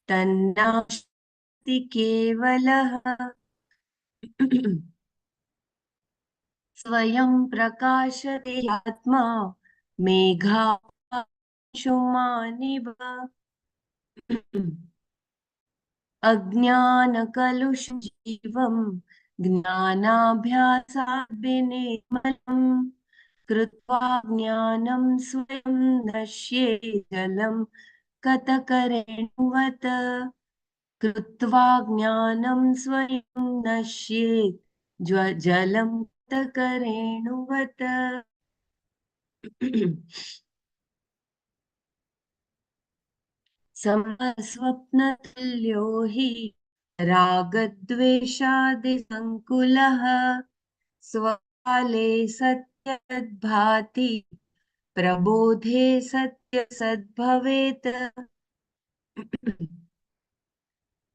तन्नास्ति केवलः स्वयं प्रकाशते आत्मा मेघांशुमानिव अज्ञानकलुषं जीवं ज्ञानाभ्यासात् विनिर्मलम् कृत्वा ज्ञानं स्वयं नश्ये जलं कतकरेणुवत् कृत्वा ज्ञानं स्वयं नश्येत् जलं कतकरेणुवत् समस्वप्नतुल्यो हि रागद्वेषादिसङ्कुलः स्वकाले सत्यद्भाति प्रबोधे सत्यसद्भवेत्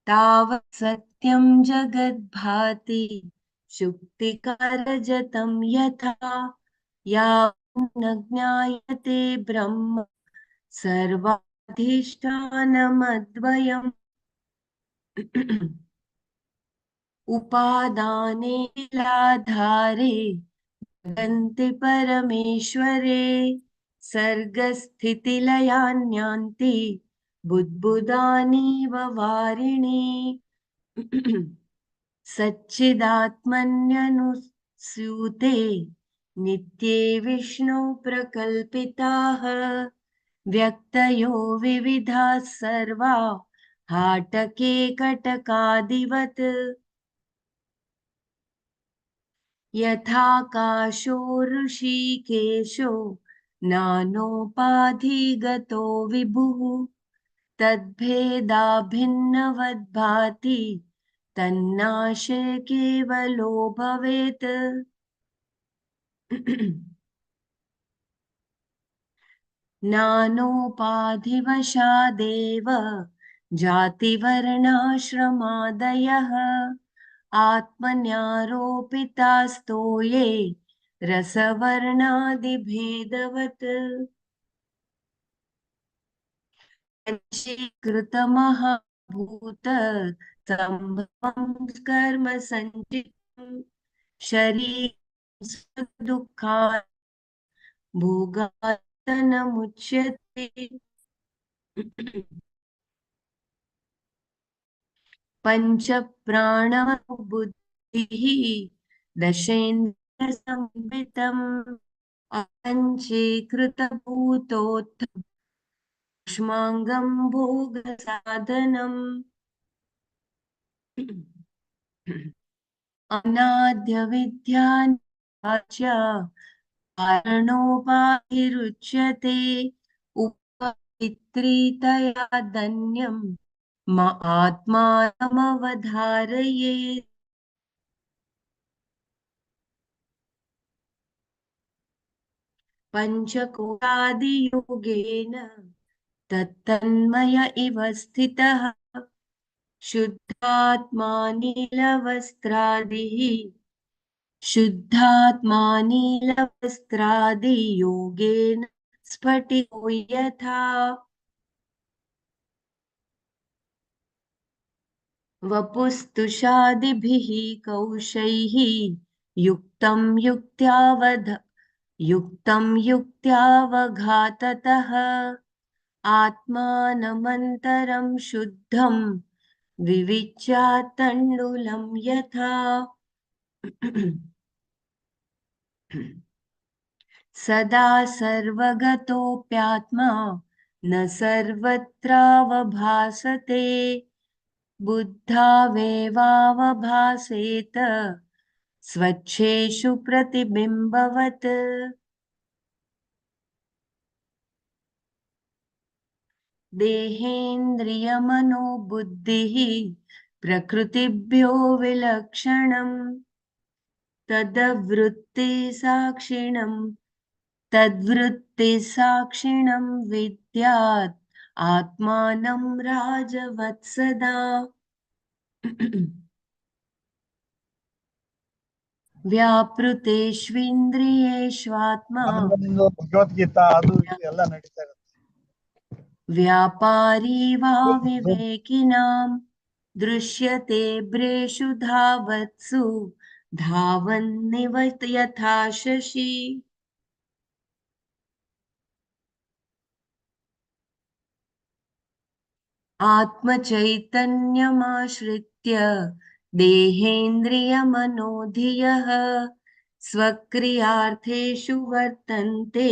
तावत् सत्यं जगद्भाति शुक्तिकारजतं यथा यावन्न ज्ञायते ब्रह्म सर्वाधिष्ठानमद्वयम् उपादाने लाधारे गन्ति परमेश्वरे सर्गस्थितिलयान्यान्ति बुद्बुदानीव वारिणि सच्चिदात्मन्यनुस्यूते नित्ये विष्णु प्रकल्पिताः व्यक्तयो विविधाः सर्वा हाटके कटकादिवत् यथाकाशो ऋषिकेशो नानोपाधिगतो विभुः तद्भेदाभिन्नवद्भाति तन्नाशे केवलो भवेत् नानोपाधिवशादेव जातिवर्णाश्रमादयः आत्मन्यारोपितास्तो ये रसवर्णादिभेदवत् पंचीकृतमहाभूत सम्भवं कर्म सञ्चितम् शरीरं दुःखात् भोगात्तनमुच्यते पंच प्राणो बुद्धिः दशेन्द्रियसंवृतम् अपञ्चीकृतभूतोत्थ क्ष्माङ्गं भोगसाधनम् अनाद्यविद्याच्च कारणोपाधिरुच्यते उपपित्रीतया धन्यं आत्मानमवधारयेत् पञ्चकोटादियोगेन तत्तन्मय इव स्थितः शुद्धात्मानीलवस्त्रादियोगेन स्फटिको यथा वपुस्तुषादिभिः कौशैः युक्तं युक्त्यावघाततः आत्मानमन्तरं शुद्धं विविच्यात्तण्डुलं यथा सदा सर्वगतोऽप्यात्मा न सर्वत्रावभासते बुद्धावेवावभासेत स्वच्छेषु प्रतिबिम्बवत् देहेन्द्रियमनोबुद्धिः प्रकृतिभ्यो विलक्षणम् तद्वृत्तिसाक्षिणं विद्यात् आत्मानं राजवत्सदा ವ್ಯಾಪೃತೇಷ್ವಿಂದ್ರಿಯೇಷ್ವಾತ್ಮ ಒಂದು ಭಗವದ್ಗೀತಾ ಅದು ಇದು ಎಲ್ಲ ನಡೀತಾ ಇರುತ್ತೆ. व्यापारी वा विवेकिनां दृश्यते भ्रेषु धावत्सु धावन्निव यथा शशि। आत्मचैतन्यमाश्रित्य देहेन्द्रियमनोधियः स्वक्रियार्थेषु वर्तन्ते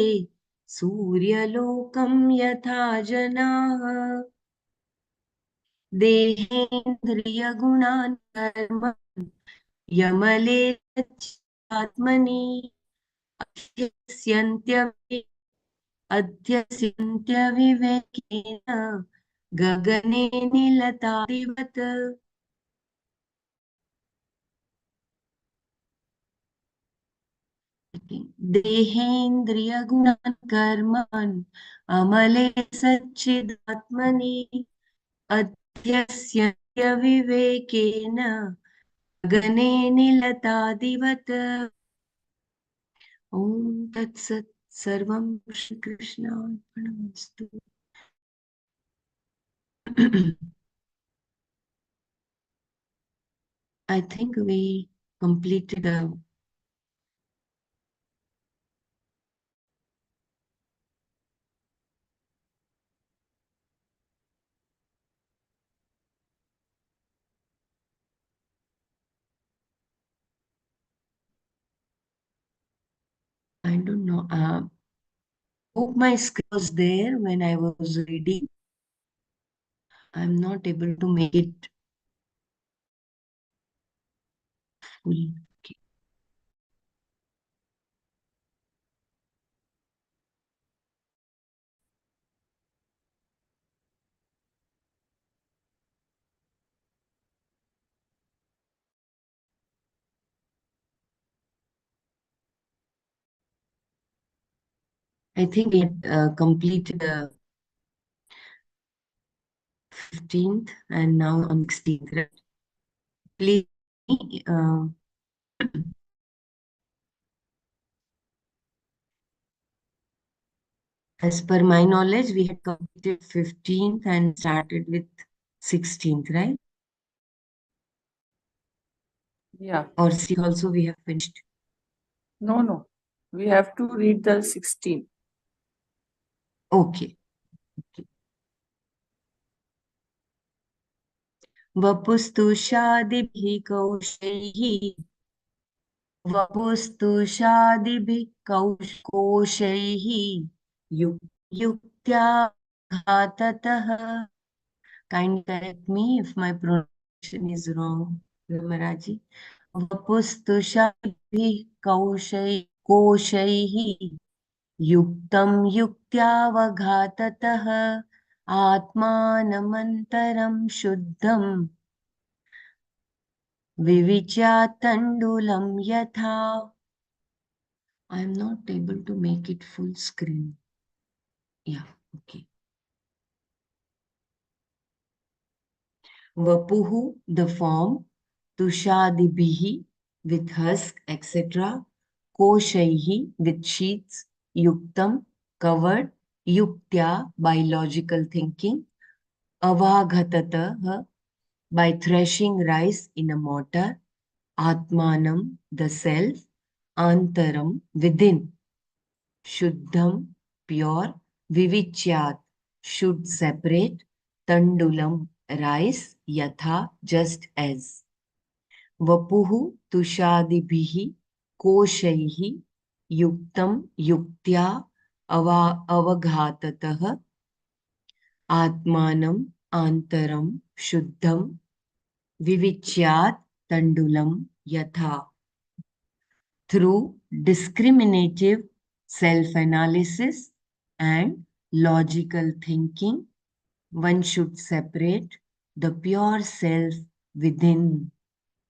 सूर्यलोकं यथा जनाः। देहेन्द्रियगुणान् कर्म यमले आत्मनि अध्यस्यन्त्य अध्यस्यन्त्यविवेकेन गगने निलतादिवत्। देहेन्द्रियगुणान् कर्मान् अमले सच्चिदात्मनि अध्यस्यन्त्य विवेकेन गगने निलतादिवत्। ॐ तत्सत् सर्वं श्रीकृष्णार्पणमस्तु। I think we completed I don't know. Hope my screen was there when I was reading. I'm not able to make it full. Okay. I think it completed the 15th and now on 16th. Right? Please, uh, as per my knowledge, we had completed 15th and started with 16th, right? Yeah. Or see, also we have finished. No. We have to read the 16. Okay. वपुस्तु शादिभिः कौशैः वपुस्तु शादिभिः कोशैः युक्त्या घाततः. Kindly correct me if my pronunciation is wrong, Ramaraji. वपुस्तु शादिभिः कोशैः युक्तं युक्त्यावघाततः आत्मानमन्तरं शुद्धं विविच्यात्तण्डुलं यथा. I am not able to make it full screen. Yeah, okay. Vapuhu, the form, tushadibihi, with husk, etc. Koshaihi, with sheets, yuktam, covered, yuktya, by logical thinking, avaghatata, by threshing rice in a mortar, atmanam, the self, antaram, within, shuddham, pure, vivichyat, should separate, tandulam, rice, yatha, just as. Vapuhu tushadibihi koshaihi yuktam yuktya avaghatatah atmanam antaram shuddham vivicyat tandulam yatha. Through discriminative self-analysis and logical thinking, one should separate the pure self within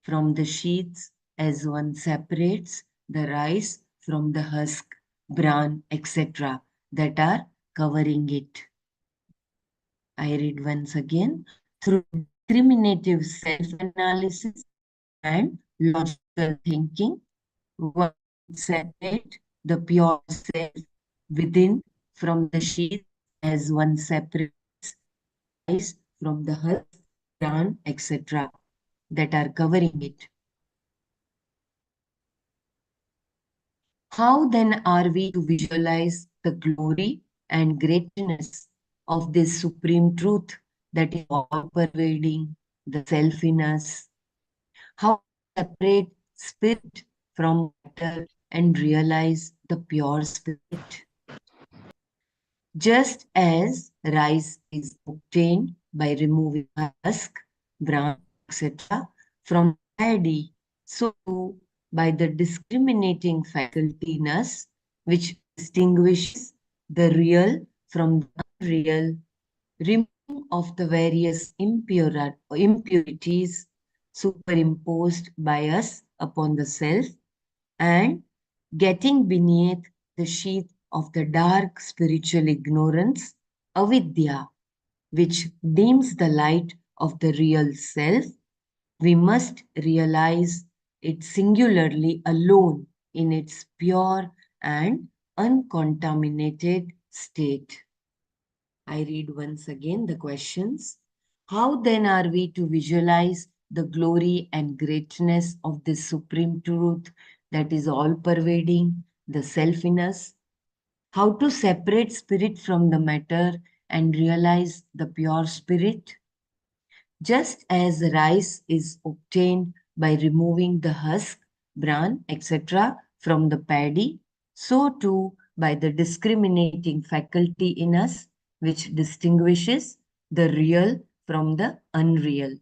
from the sheets as one separates the rice from the husk, bran, etc. that are covering it. I read once again. Through discriminative self-analysis and logical thinking, one separate the pure self within from the sheath as one separate rise from the husk, bran, etc. that are covering it. How then are we to visualize the glory and greatness of this supreme truth that is all pervading the self in us? How to separate spirit from matter and realize the pure spirit? Just as rice is obtained by removing husk, bran, etc. from the paddy, so too by the discriminating faculty in us which distinguishes the real from the unreal, removing of the various impurities superimposed by us upon the self, and getting beneath the sheath of the dark spiritual ignorance, avidya, which dims the light of the real self, we must realize it singularly alone in its pure and uncontaminated state. I read once again the questions. How then are we to visualize the glory and greatness of this supreme truth that is all pervading the self in us? How to separate spirit from the matter and realize the pure spirit? Just as rice is obtained by removing the husk, bran, etc. from the paddy, so too by the discriminating faculty in us which distinguishes the real from the unreal,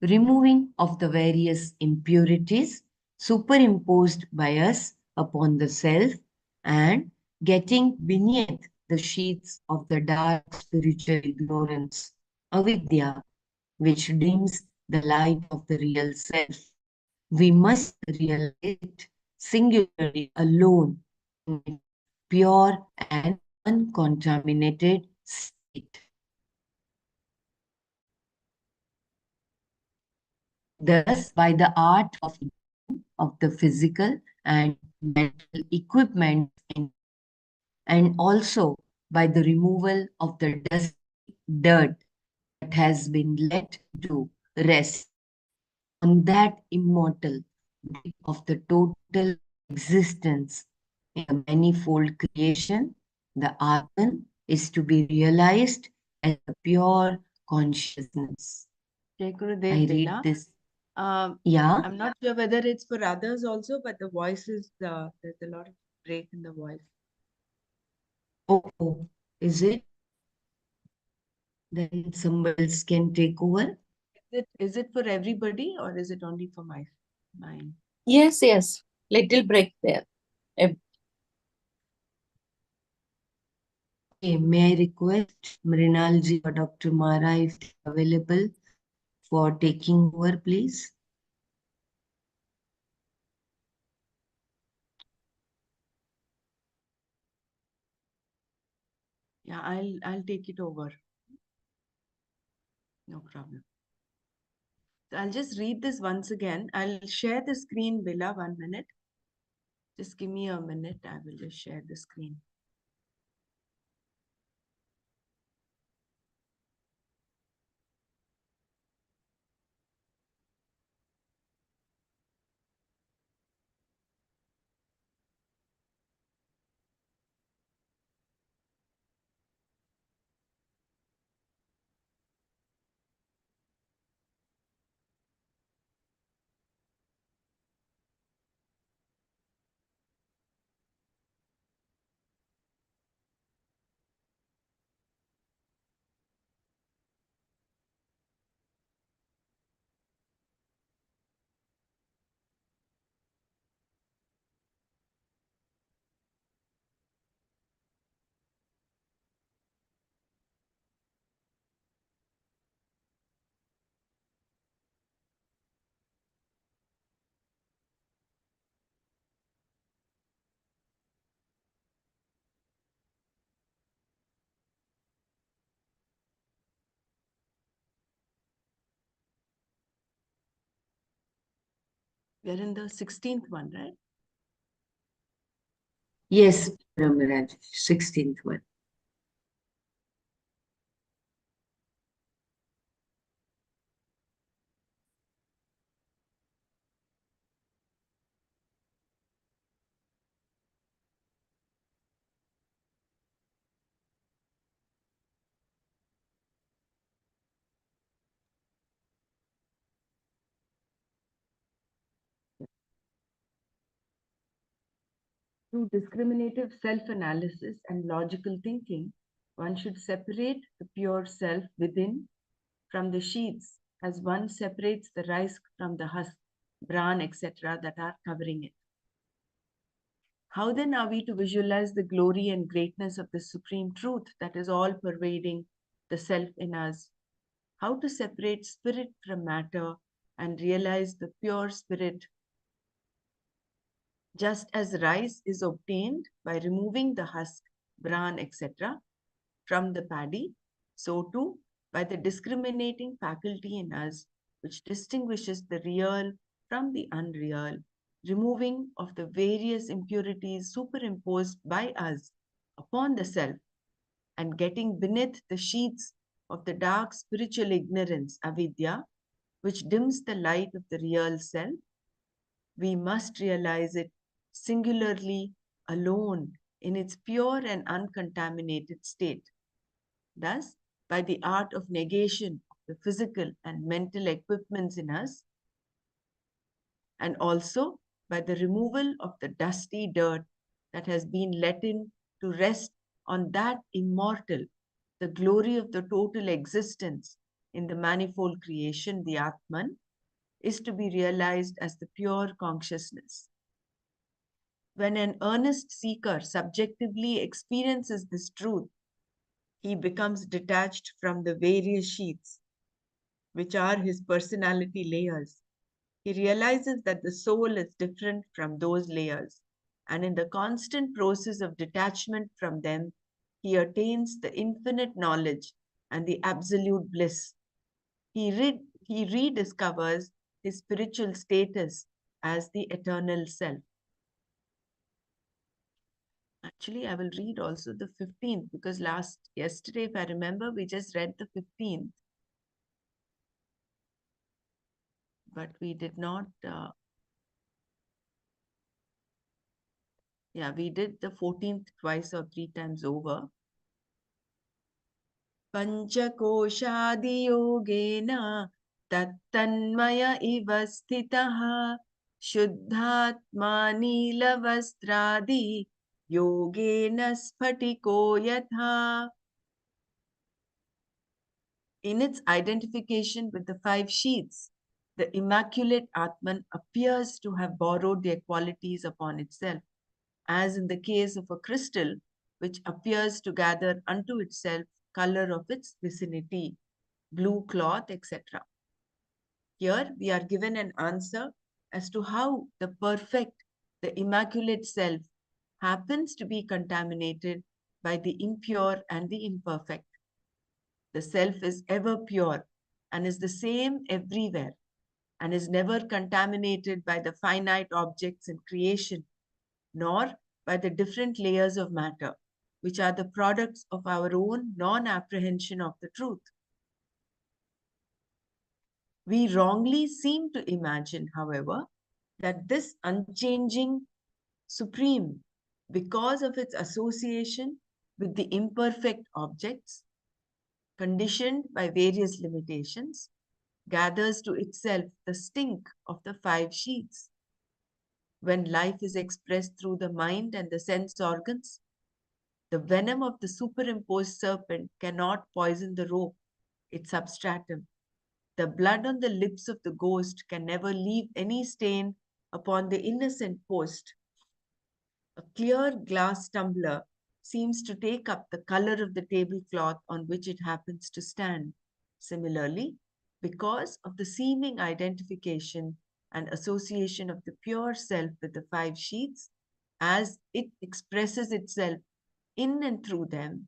removing of the various impurities superimposed by us upon the self, and getting beneath the sheets of the dark spiritual ignorance, avidya, which dims the light of the real self. We must realize it singularly alone in its pure and uncontaminated state. Thus, by the art of the physical and mental equipment and also by the removal of the dust dirt that has been let to rest on that immortal bit of the total existence in the manifold creation, the Atman is to be realized as a pure consciousness. Jai I Gurudev read Bella. this. Um, Yeah. I'm not sure whether it's for others also, but the voice is there's a lot of break in the voice. Oh, is it? Then somebody else can take over. Is it for everybody or is it only for mine? Yes, yes. Little break there. Okay, may I request Mrinalji or Dr. Mara if they're available for taking over, please? Yeah, I'll take it over. No problem. So I'll just read this once again. I'll share the screen, Bella, 1 minute. Just give me a minute. I will just share the screen. We're in the 16th one, right? Yes, Ramiraj, 16th one. Through discriminative self-analysis and logical thinking, one should separate the pure self within from the sheaths as one separates the rice from the husk, bran, etc. that are covering it. How then are we to visualize the glory and greatness of the supreme truth that is all pervading the self in us? How to separate spirit from matter and realize the pure spirit, just as rice is obtained by removing the husk, bran, etc. from the paddy, so too by the discriminating faculty in us which distinguishes the real from the unreal, removing of the various impurities superimposed by us upon the self, and getting beneath the sheets of the dark spiritual ignorance, avidya, which dims the light of the real self, we must realize it singularly, alone, in its pure and uncontaminated state. Thus, by the art of negation of the physical and mental equipments in us, and also by the removal of the dusty dirt that has been let in to rest on that immortal, the glory of the total existence in the manifold creation, the Atman, is to be realized as the pure consciousness. When an earnest seeker subjectively experiences this truth, he becomes detached from the various sheaths, which are his personality layers. He realizes that the soul is different from those layers, and in the constant process of detachment from them, he attains the infinite knowledge and the absolute bliss. He rediscovers his spiritual status as the eternal self. Actually, I will read also the 15th because yesterday, if I remember, we just read the 15th, but we did not. Yeah, we did the 14th twice or three times over. Panchakoshaadiyogena tattanmaya iva sthitaha shuddhatma nilavastradi yogena sphatiko yatha. In its identification with the five sheaths, the immaculate Atman appears to have borrowed their qualities upon itself, as in the case of a crystal, which appears to gather unto itself color of its vicinity, blue cloth, etc. Here we are given an answer as to how the perfect, the immaculate self happens to be contaminated by the impure and the imperfect. The self is ever pure and is the same everywhere and is never contaminated by the finite objects in creation, nor by the different layers of matter, which are the products of our own non-apprehension of the truth. We wrongly seem to imagine, however, that this unchanging supreme, because of its association with the imperfect objects, conditioned by various limitations, gathers to itself the stink of the five sheaths. When life is expressed through the mind and the sense organs, the venom of the superimposed serpent cannot poison the rope, its substratum. The blood on the lips of the ghost can never leave any stain upon the innocent post. A clear glass tumbler seems to take up the color of the tablecloth on which it happens to stand. Similarly, because of the seeming identification and association of the pure self with the five sheaths, as it expresses itself in and through them,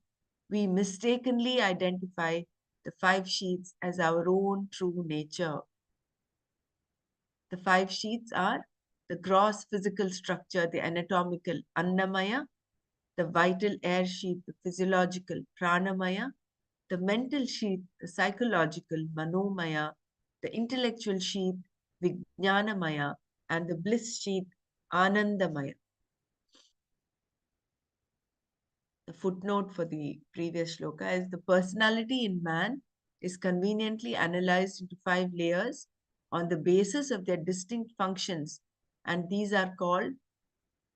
we mistakenly identify the five sheaths as our own true nature. The five sheaths are the gross physical structure, the anatomical Annamaya, the vital air sheath, the physiological Pranamaya, the mental sheath, the psychological Manomaya, the intellectual sheath, Vijnanamaya, and the bliss sheath, Anandamaya. The footnote for the previous shloka is the personality in man is conveniently analyzed into five layers on the basis of their distinct functions, and these are called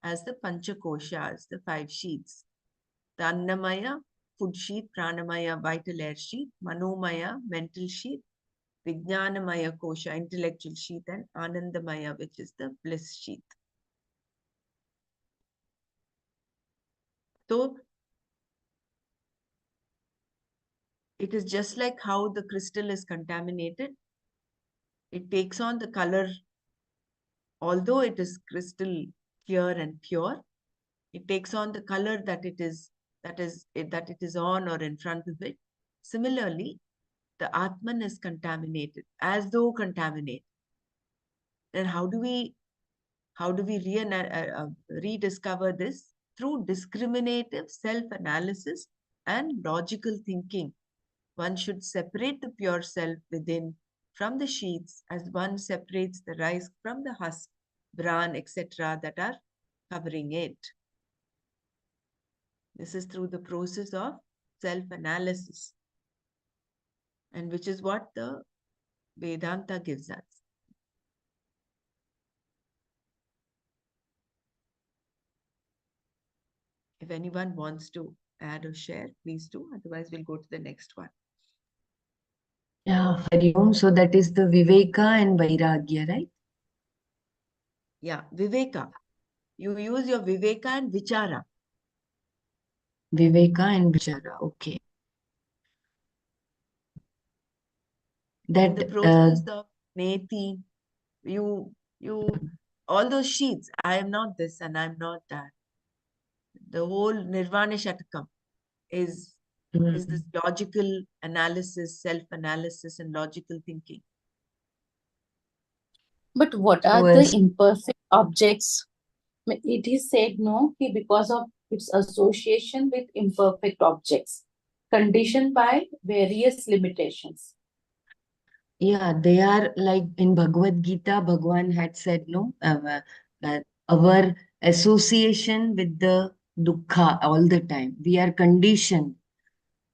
as the Panchakoshas, the 5 sheaths. The Annamaya, food sheath, Pranamaya, vital air sheath, Manomaya, mental sheath, Vijnanamaya Kosha, intellectual sheath, and Anandamaya, which is the bliss sheath. So, it is just like how the crystal is contaminated. It takes on the color, although it is crystal clear and pure, it takes on the color that it is on or in front of it. Similarly, the Atman is contaminated, as though contaminated. Then how do we rediscover this? Through discriminative self-analysis and logical thinking. One should separate the pure self within from the sheaths as one separates the rice from the husk, bran, etc. that are covering it. This is through the process of self-analysis, and which is what the Vedanta gives us. If anyone wants to add or share, please do. Otherwise, we'll go to the next one. Yeah, Hari Om. So that is the Viveka and Vairagya, right? Yeah, Viveka. You use your Viveka and Vichara. Viveka and Vichara. Okay. In the That process of Neti, you all those sheets, I am not this and I'm not that. The whole Nirvana Shatakam is this logical analysis, self-analysis, and logical thinking. But what So are the imperfect objects? It is said, no, because of its association with imperfect objects, conditioned by various limitations. yeah, they are like in Bhagavad Gita, Bhagwan had said, no, that our association with the dukkha all the time. We are conditioned.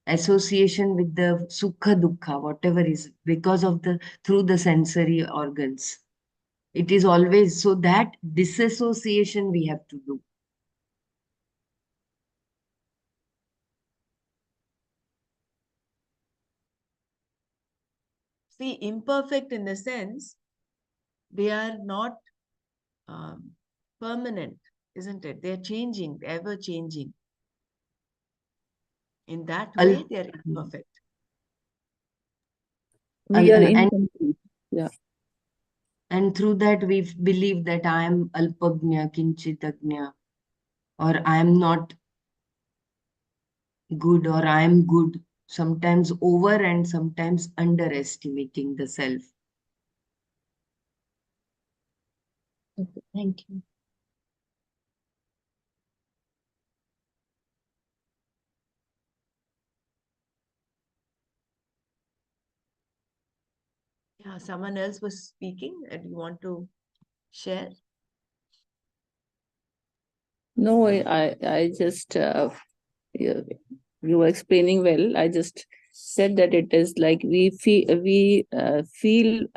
Association with the sukha dukkha, whatever is, because of through the sensory organs. It is always so that disassociation we have to do. See, imperfect in the sense, they are not permanent, isn't it? They're changing, ever changing. In that way, they're imperfect. We are and incomplete. Yeah. And through that, we believe that I am alpagnya, kinchitagnya, or I am not good, or I am good. Sometimes over and sometimes underestimating the self. Okay, thank you. Yeah, someone else was speaking. Do you want to share? No, I just you were explaining well. I just said that it is like we feel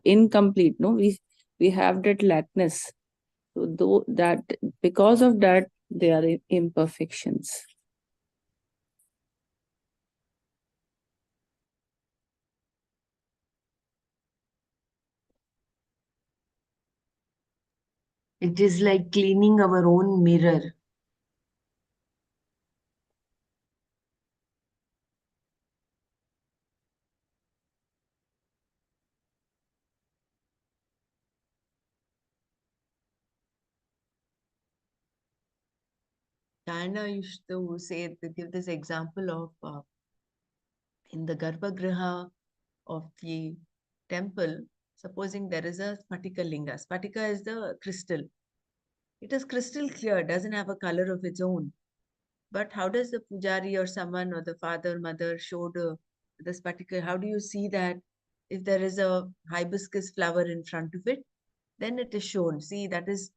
incomplete. No, we have that lackness. So though that because of that they are imperfections. It is like cleaning our own mirror. Diana used to say, to give this example of in the Garbhagriha of the temple, supposing there is a Spatika Linga. Spatika is the crystal. It is crystal clear, doesn't have a color of its own. But how does the pujari or someone or the father, mother show the Spatika? How do you see that if there is a hibiscus flower in front of it, then it is shown. See, that is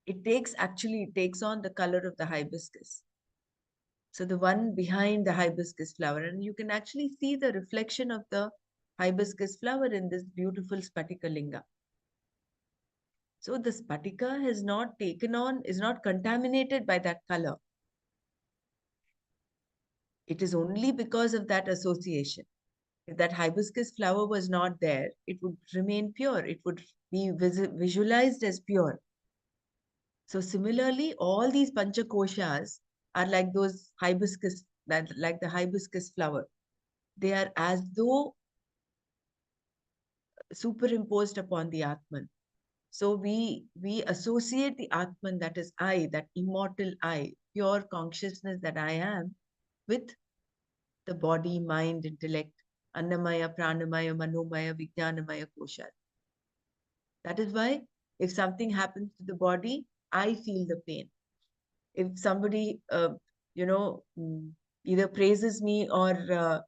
it takes on the color of the hibiscus. So the one behind the hibiscus flower, and you can actually see the reflection of the hibiscus flower in this beautiful Spatika Linga. So the spatika has not taken on, is not contaminated by that color. It is only because of that association. If that hibiscus flower was not there, it would remain pure. It would be visualized as pure. So similarly, all these panchakoshas are like those hibiscus, like the hibiscus flower. They are as though superimposed upon the Atman. So we associate the Atman, that is I, that immortal I, pure consciousness that I am, with the body, mind, intellect, Annamaya, Pranamaya, Manomaya, Vijnanamaya Kosha. That is why if something happens to the body, I feel the pain. If somebody, either praises me or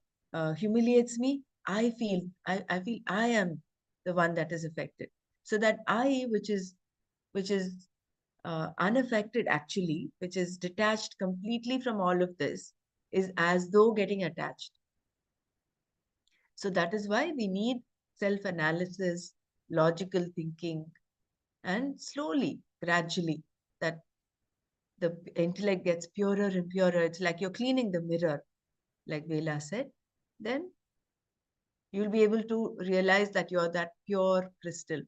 humiliates me, I feel I am the one that is affected. So that I, which is unaffected actually, which is detached completely from all of this, is as though getting attached. So that is why we need self-analysis, logical thinking, and slowly, gradually, that the intellect gets purer and purer. It's like you're cleaning the mirror, like Vela said. Then you'll be able to realize that you're that pure crystal.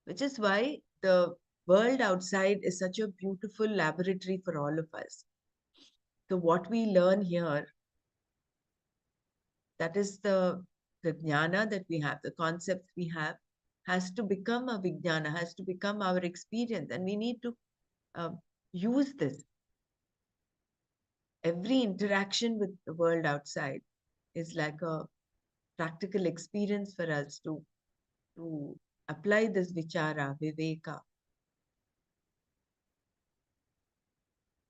Which is why the world outside is such a beautiful laboratory for all of us. So what we learn here, that is the jnana that we have, the concepts we have, has to become a vijnana, has to become our experience, and we need to use this. Every interaction with the world outside is like a practical experience for us to apply this vichara, viveka.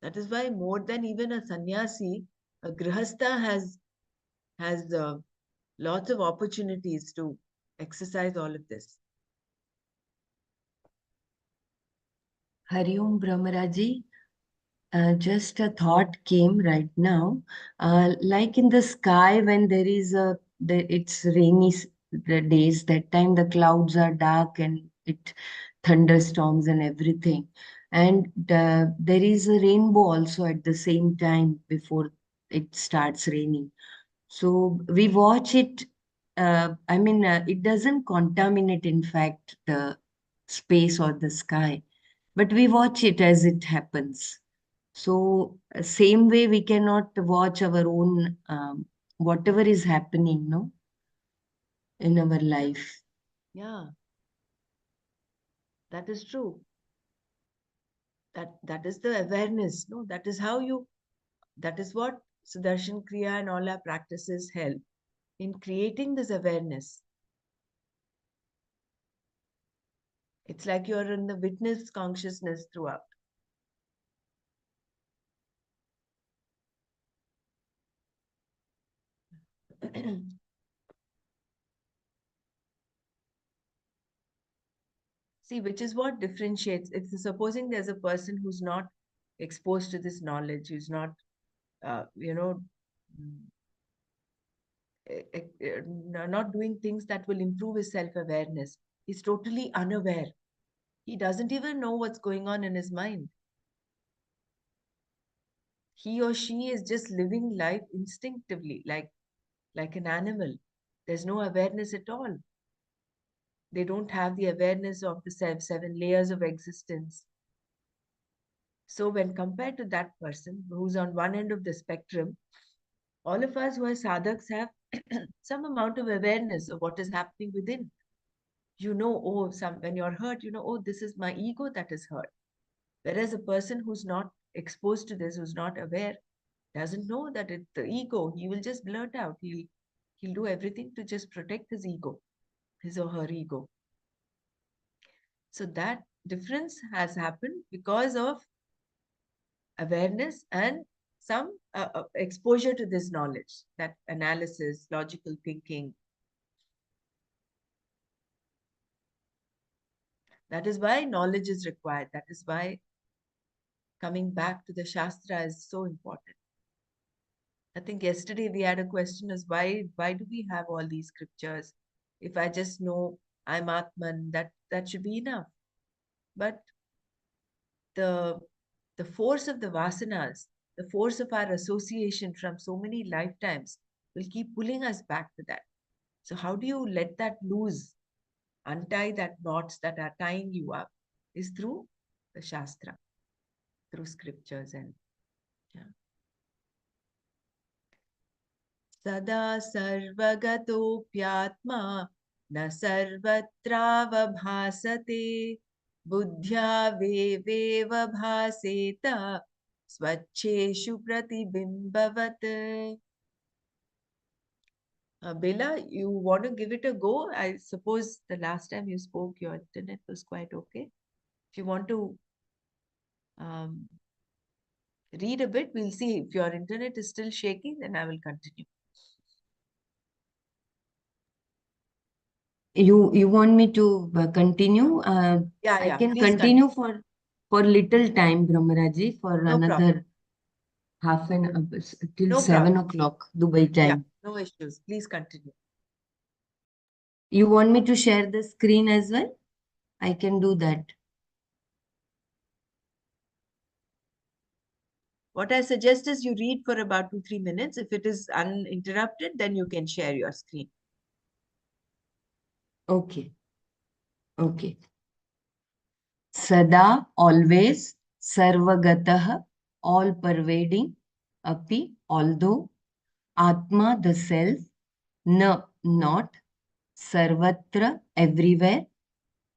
That is why more than even a sannyasi, a grihastha has lots of opportunities to exercise all of this. Hari Om Brahmaraji. Just a thought came right now. Like in the sky, when there is it's rainy the days, that time the clouds are dark and it thunderstorms and everything. And there is a rainbow also at the same time before it starts raining. So we watch it. It doesn't contaminate, in fact, the space or the sky, but we watch it as it happens. So, same way we cannot watch our own whatever is happening, no, in our life. Yeah, that is true. That is the awareness, no? That is what Sudarshan Kriya and all our practices help in creating this awareness. It's like you're in the witness consciousness throughout. See, which is what differentiates. It's supposing there's a person who's not exposed to this knowledge, who's not, uh, you know, mm, not doing things that will improve his self-awareness. He's totally unaware. He doesn't even know what's going on in his mind. He or she is just living life instinctively, like an animal. There's no awareness at all. They don't have the awareness of the seven layers of existence. So when compared to that person who's on one end of the spectrum, all of us who are sadhaks have some amount of awareness of what is happening within. You know, oh, when you're hurt, you know, oh, this is my ego that is hurt. Whereas a person who's not exposed to this, who's not aware, doesn't know that it's the ego. He will just blurt out. He'll do everything to just protect his ego, his or her ego. So that difference has happened because of awareness and some exposure to this knowledge, that analysis, logical thinking. That is why knowledge is required. That is why coming back to the Shastra is so important. I think yesterday we had a question as why do we have all these scriptures? If I just know I'm Atman, that should be enough. But the the force of the vasanas, the force of our association from so many lifetimes will keep pulling us back to that. So how do you let that loose, untie that knots that are tying you up? Is through the Shastra, through scriptures and yeah. सदा सर्वगतोऽप्यात्मा न सर्वत्रावभासते बुद्ध्या वेवेव भासेत स्वच्छेषु प्रतिबिम्बवत्. Bella, you want to give it a go? I suppose the last time you spoke, your internet was quite okay. If you want to um, read a bit, we'll see. If your internet is still shaking, then I will continue. You want me to continue? Yeah, I yeah. can Please continue continue. for little time, Brahmaraji, for No problem. another half an till No 7 o'clock Dubai Yeah, time. no issues. Please continue. You want me to share the screen as well? I can do that. What I suggest is you read for about 2-3 minutes. If it is uninterrupted, then you can share your screen. Okay. Okay. Sada, always, sarvagatah, all pervading, api, although, atma, the self, na, not, sarvatra, everywhere,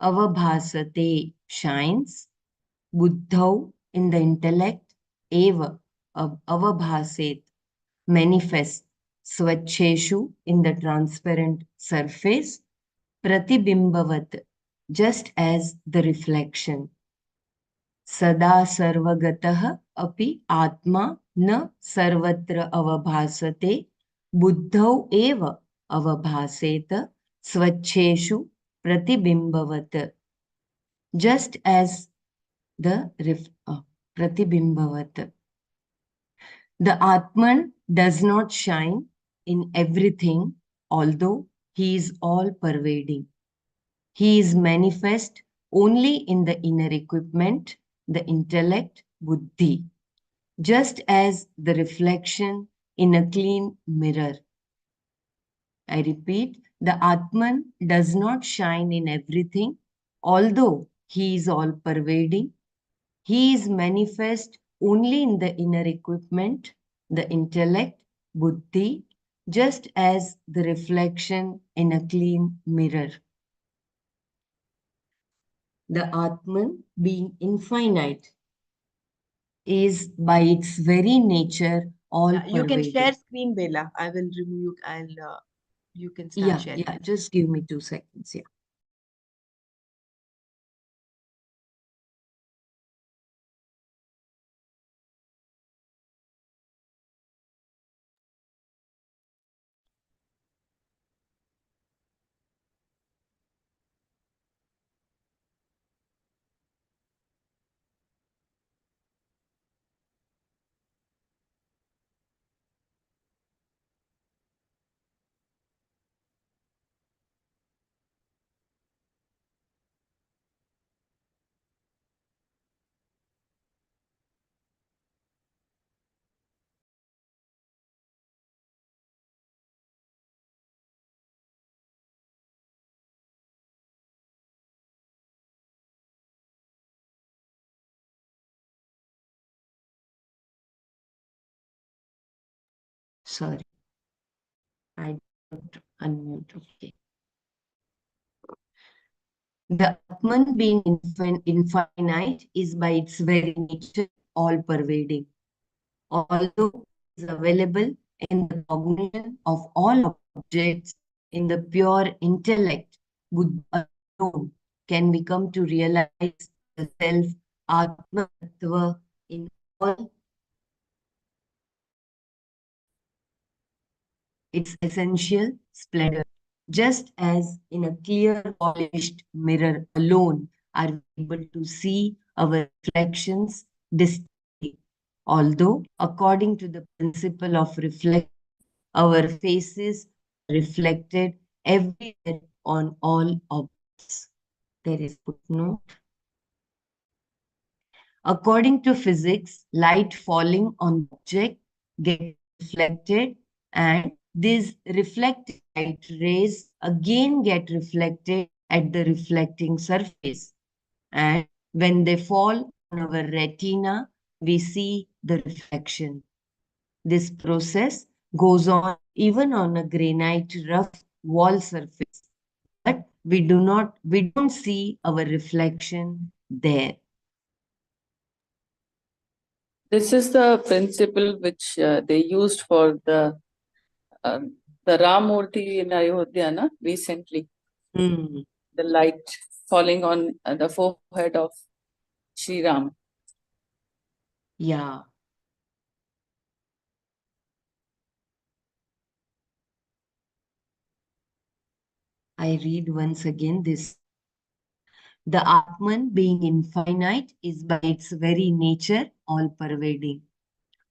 avabhasate, shines, buddhau, in the intellect, eva, avabhaset, manifest, swacheshu, in the transparent surface, pratibimbavat, just as the reflection. सदा सर्वगतः अपि आत्मा न सर्वत्र अवभासते बुद्धौ एव अवभासेत स्वच्छेषु प्रतिबिंबवत् just as the प्रतिबिंबवत्. The Atman does not shine in everything, although he is all pervading. He is manifest only in the inner equipment, the intellect, buddhi, just as the reflection in a clean mirror. I repeat, the Atman does not shine in everything, although he is all pervading. He is manifest only in the inner equipment, the intellect, buddhi, just as the reflection in a clean mirror. The Atman, being infinite, is by its very nature all You can share pervading. screen, Bella. I will remove. You can start sharing. Yeah, just give me 2 seconds. Yeah. Sorry, I don't unmute. Okay. The Atman being infinite is by its very nature all pervading. Although it is available in the cognition of all objects, in the pure intellect, Buddha alone can become to realize the self Atma Tattva in all its essential splendor. Just as in a clear, polished mirror alone are we able to see our reflections distinctly. Although, according to the principle of reflection, our faces are reflected everywhere on all objects. There is footnote. According to physics, light falling on the object gets reflected, and these reflected light rays again get reflected at the reflecting surface. And when they fall on our retina, we see the reflection. This process goes on even on a granite rough wall surface, but we don't see our reflection there. This is the principle which they used for um, the Ram Murti in Ayodhya na, recently. Hmm. The light falling on the forehead of Sri Ram. Yeah. I read once again this. The Atman, being infinite, is by its very nature all pervading.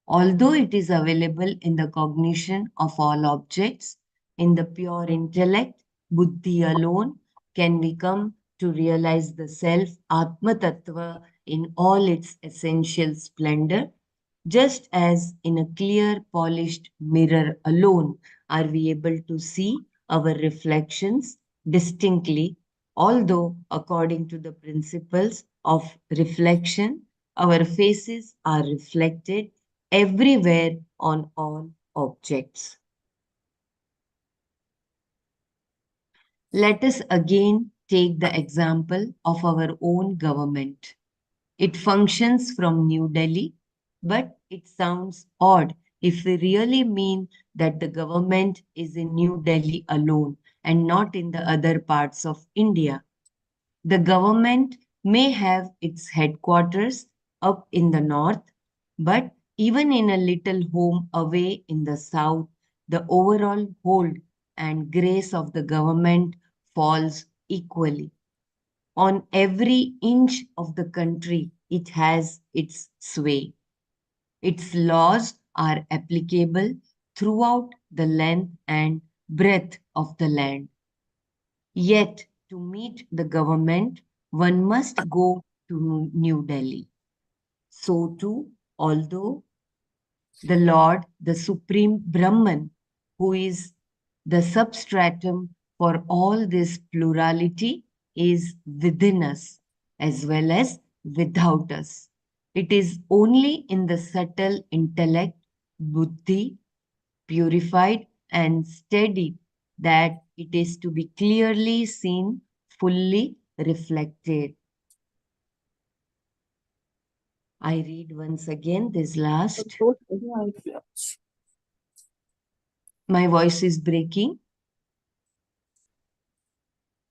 Although it is available in the cognition of all objects, in the pure intellect, buddhi alone, can we come to realize the self, Atma Tattva, in all its essential splendor. Just as in a clear, polished mirror alone are we able to see our reflections distinctly, although, according to the principles of reflection, our faces are reflected everywhere on all objects. Let us again take the example of our own government. It functions from New Delhi, but it sounds odd if we really mean that the government is in New Delhi alone and not in the other parts of India. The government may have its headquarters up in the north, but even in a little home away in the south, the overall hold and grace of the government falls equally. On every inch of the country, it has its sway. Its laws are applicable throughout the length and breadth of the land. Yet, to meet the government, one must go to New Delhi. So too, although the Lord, the Supreme Brahman, who is the substratum for all this plurality, is within us as well as without us. It is only in the subtle intellect, buddhi, purified and steadied, that it is to be clearly seen, fully reflected. I read once again this last. My voice is breaking.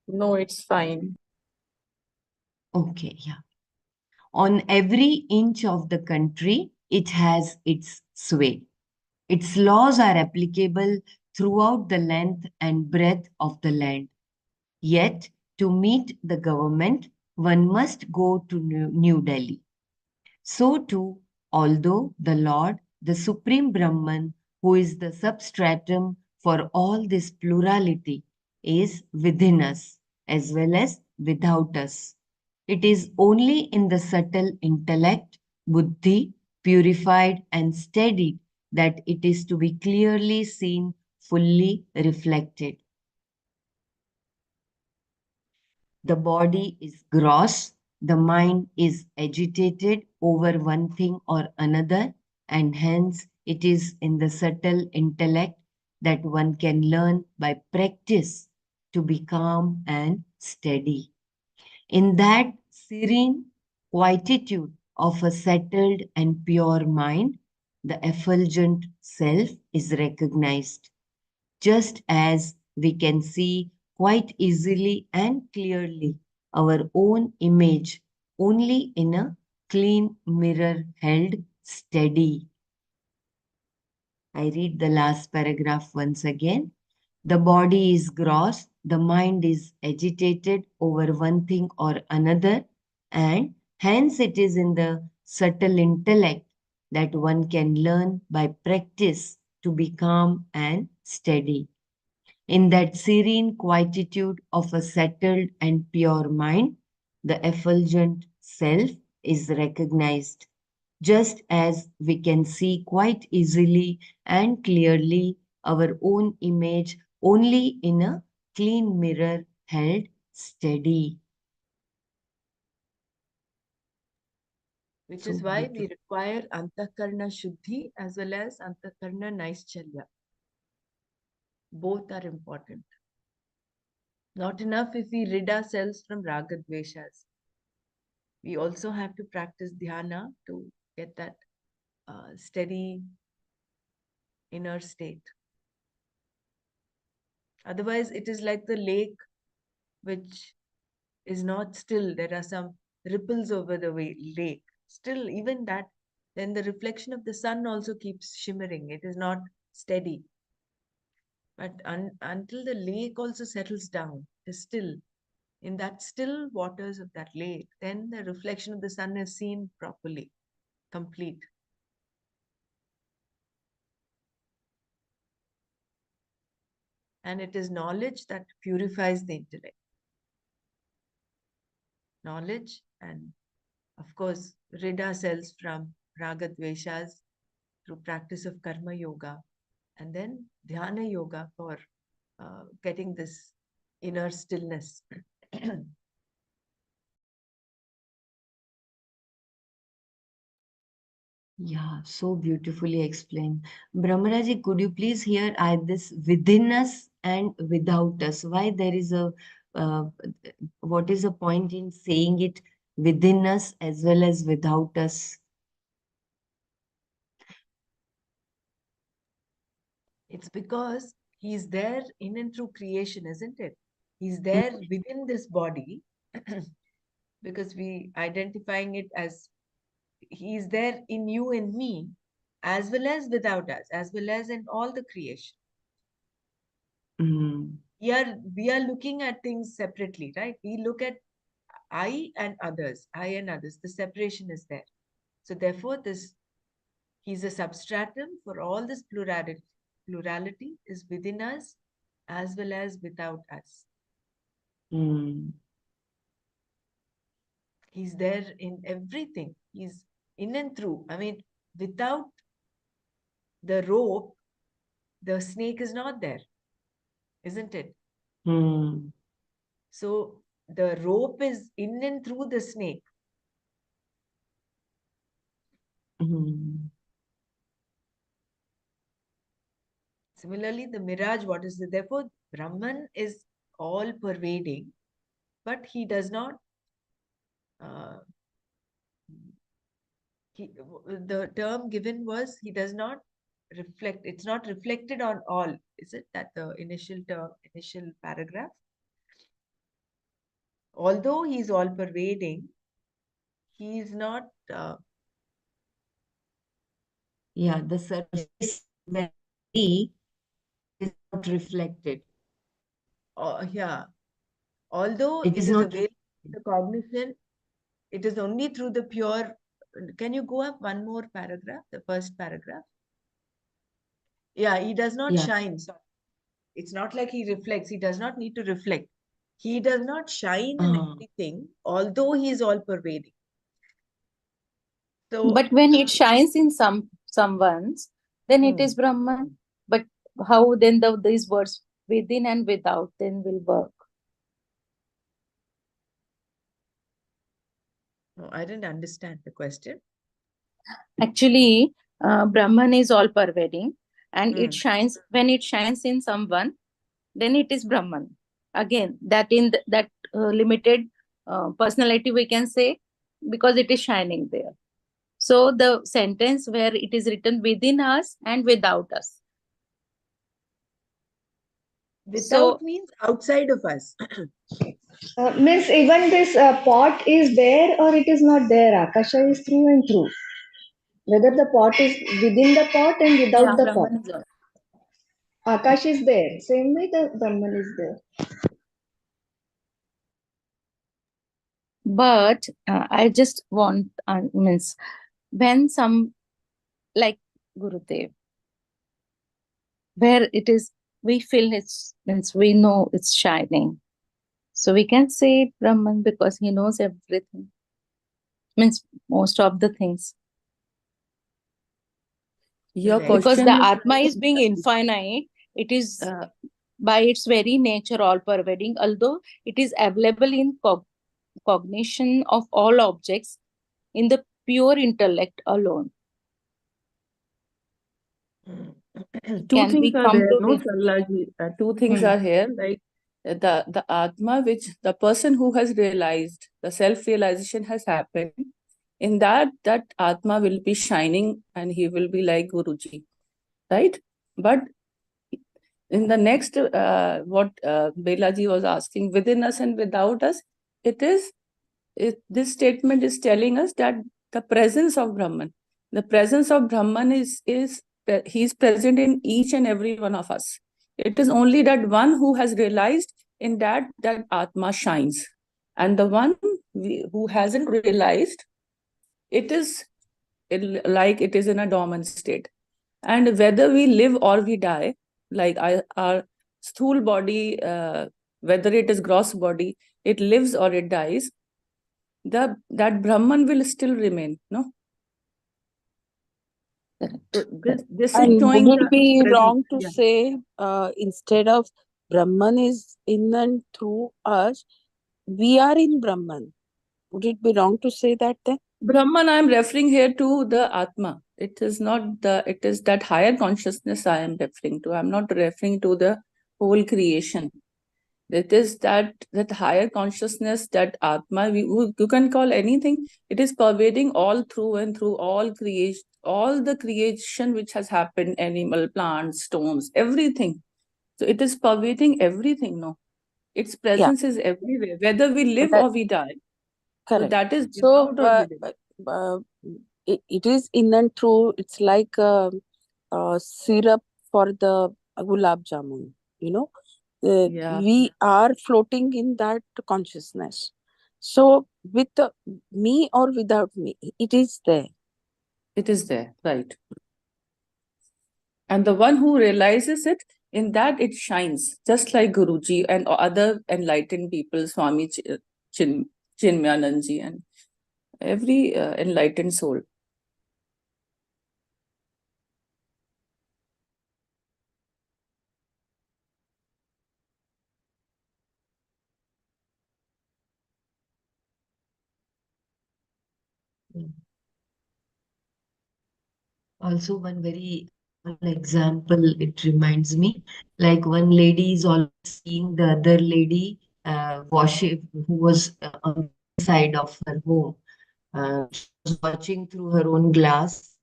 No, it's fine. Okay, yeah. On every inch of the country, it has its sway. Its laws are applicable throughout the length and breadth of the land. Yet, to meet the government, one must go to New Delhi. So too, although the Lord, the Supreme Brahman, who is the substratum for all this plurality, is within us as well as without us. It is only in the subtle intellect, buddhi, purified and steadied, that it is to be clearly seen, fully reflected. The body is gross, the mind is agitated over one thing or another, and hence it is in the subtle intellect that one can learn by practice to be calm and steady. In that serene quietude of a settled and pure mind, the effulgent self is recognized, just as we can see quite easily and clearly our own image only in a clean mirror held steady. I read the last paragraph once again. The body is gross, the mind is agitated over one thing or another, and hence it is in the subtle intellect that one can learn by practice to be calm and steady. In that serene quietude of a settled and pure mind, the effulgent self is recognized, just as we can see quite easily and clearly our own image only in a clean mirror held steady. Which So is why we beautiful. require antakarna shuddhi as well as antakarna naischalya. Both are important. Not enough if we rid ourselves from raga dveshas. We also have to practice dhyana to get that steady inner state. Otherwise, it is like the lake which is not still. There are some ripples over the lake. Still, even that, then the reflection of the sun also keeps shimmering. It is not steady. But until the lake also settles down, it is still. In that still waters of that lake, then the reflection of the sun is seen properly, complete. And it is knowledge that purifies the intellect. Knowledge and, of course, rid ourselves from raga dveshas through practice of karma yoga and then dhyana yoga for getting this inner stillness. Yeah, so beautifully explained. Brahmaraji, could you please hear this within us and without us? Why there is uh, what is the point in saying it within us as well as without us? It's because he's there in and through creation, isn't it? He's there within this body because we identifying it as he's there in you and me as well as without us, as well as in all the creation. Mm, We are looking at things separately, right? We look at I and others, I and others. The separation is there. So therefore, this he's a substratum for all this plurality. Plurality is within us as well as without us. mm, He's there in everything. He's in and through. I mean, without the rope, the snake is not there, isn't it? mm, So the rope is in and through the snake. mm, Similarly, the mirage, what is it? Therefore, Brahman is all pervading, but he does not, uh, the term given was he does not reflect, it's not reflected on all. Is it that the initial term, initial paragraph? Although he's all pervading, he is not, yeah, the surface where we is not reflected. yeah, although It it is is not available, the cognition, it is only through the pure. Can you go up one more paragraph, the first paragraph? Yeah, he does not yeah. shine. So it's not like he reflects. He does not need to reflect. He does not shine in Uh, everything, although he is all pervading. So, But when it shines in someone's, then it hmm, is Brahman. But how then these words within and without then will work? no, I didn't understand the question. Actually, Brahman is all pervading, and it Hmm. shines when it shines in someone, then it is Brahman. Again, that in that limited personality we can say, because it is shining there. So the sentence where it is written within us and without us. Without So means outside of us. Means even this pot is there or it is not there. Akasha is through and through. Whether the pot is within the pot and yeah, without the pot. Brahman is all. Akash is there. Same way the Brahman is there. But I just want means when some like Gurudev, where it is, we feel it's, means we know it's shining. So we can say Brahman because he knows everything, means most of the things. Your Correct. Because the question is Atma is being infinite, it is by its very nature all pervading, although it is available in cognition of all objects in the pure intellect alone. two Can things we are come there, to no, the Sarlaji? Two things Hmm. are here, like the Atma, which the person who has realized, the self-realization has happened, in that Atma will be shining and he will be like Guruji, right? But in the next, what Belaji was asking, within us and without us, this statement is telling us that the presence of Brahman is he is present in each and every one of us. It is only that one who has realized in that Atma shines, and the one who hasn't realized, it is like it is in a dormant state. And whether we live or we die, like our stool body, whether it is gross body, it lives or it dies, that Brahman will still remain, no? So this is And would showing it the be presence. wrong to Yeah. say instead of Brahman is in and through us, we are in Brahman? Would it be wrong to say that then? Brahman, I am referring here to the Atma. It is that higher consciousness I am referring to. I'm not referring to the whole creation. It is that higher consciousness, that Atma, you can call anything. It is pervading all through and through all creation, all the creation which has happened, animal, plants, stones, everything. So it is pervading everything, no? Its presence is everywhere, whether we live That- or we die. So Correct. that is So without or within. it is in and through. It's like syrup for the gulab jamun. You know, Yeah, we are floating in that consciousness. So with me or without me, it is there. it is there, right? And the one who realizes it, in that it shines, just like Guruji and other enlightened people, Swami Chinmayananji, and every enlightened soul. Also, one very small example, it reminds me, like one lady is always seeing the other lady washing, who was on the other side of her home. She was watching through her own glass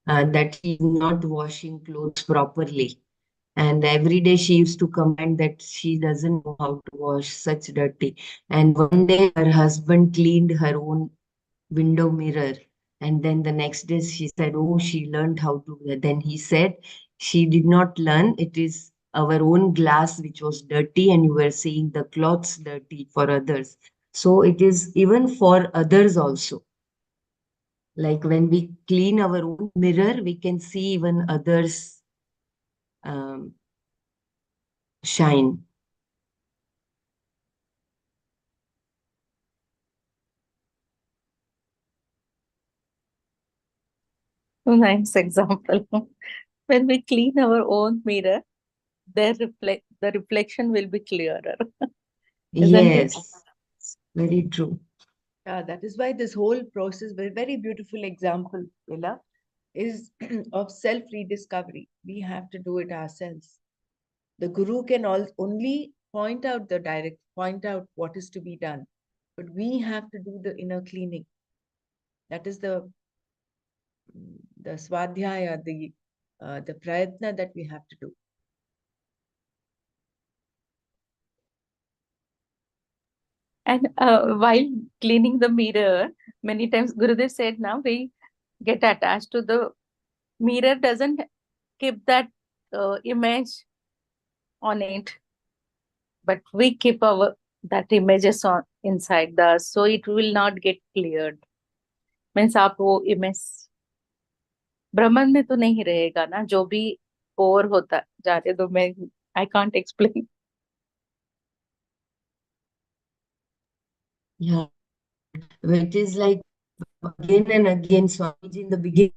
that she is not washing clothes properly. And every day she used to comment that she doesn't know how to wash such dirty. And one day her husband cleaned her own window mirror. And then the next day she said, oh, she learned how to. Then he said, she did not learn. It is our own glass which was dirty, and you were seeing the clothes dirty for others. So it is even for others also. Like when we clean our own mirror, we can see even others um, shine. nice example? When we clean our own mirror, the reflection will be clearer. Isn't it? Yes, very true. Yeah, that is why this whole process, very, very beautiful example, Vila, is of self-rediscovery. We have to do it ourselves. The guru can only point out point out what is to be done, but we have to do the inner cleaning. That is the swadhyaya, the prayatna that we have to do. And while cleaning the mirror, many times Gurudev said, now we get attached to the mirror, doesn't keep that image on it, but we keep our that images on inside the, so it will not get cleared. Means आप वो image ब्रह्मन में तो नहीं रहेगा ना, जो भी और होता जाने दो, मैं I can't explain. Yeah, it is like again and again, Swamiji in the beginning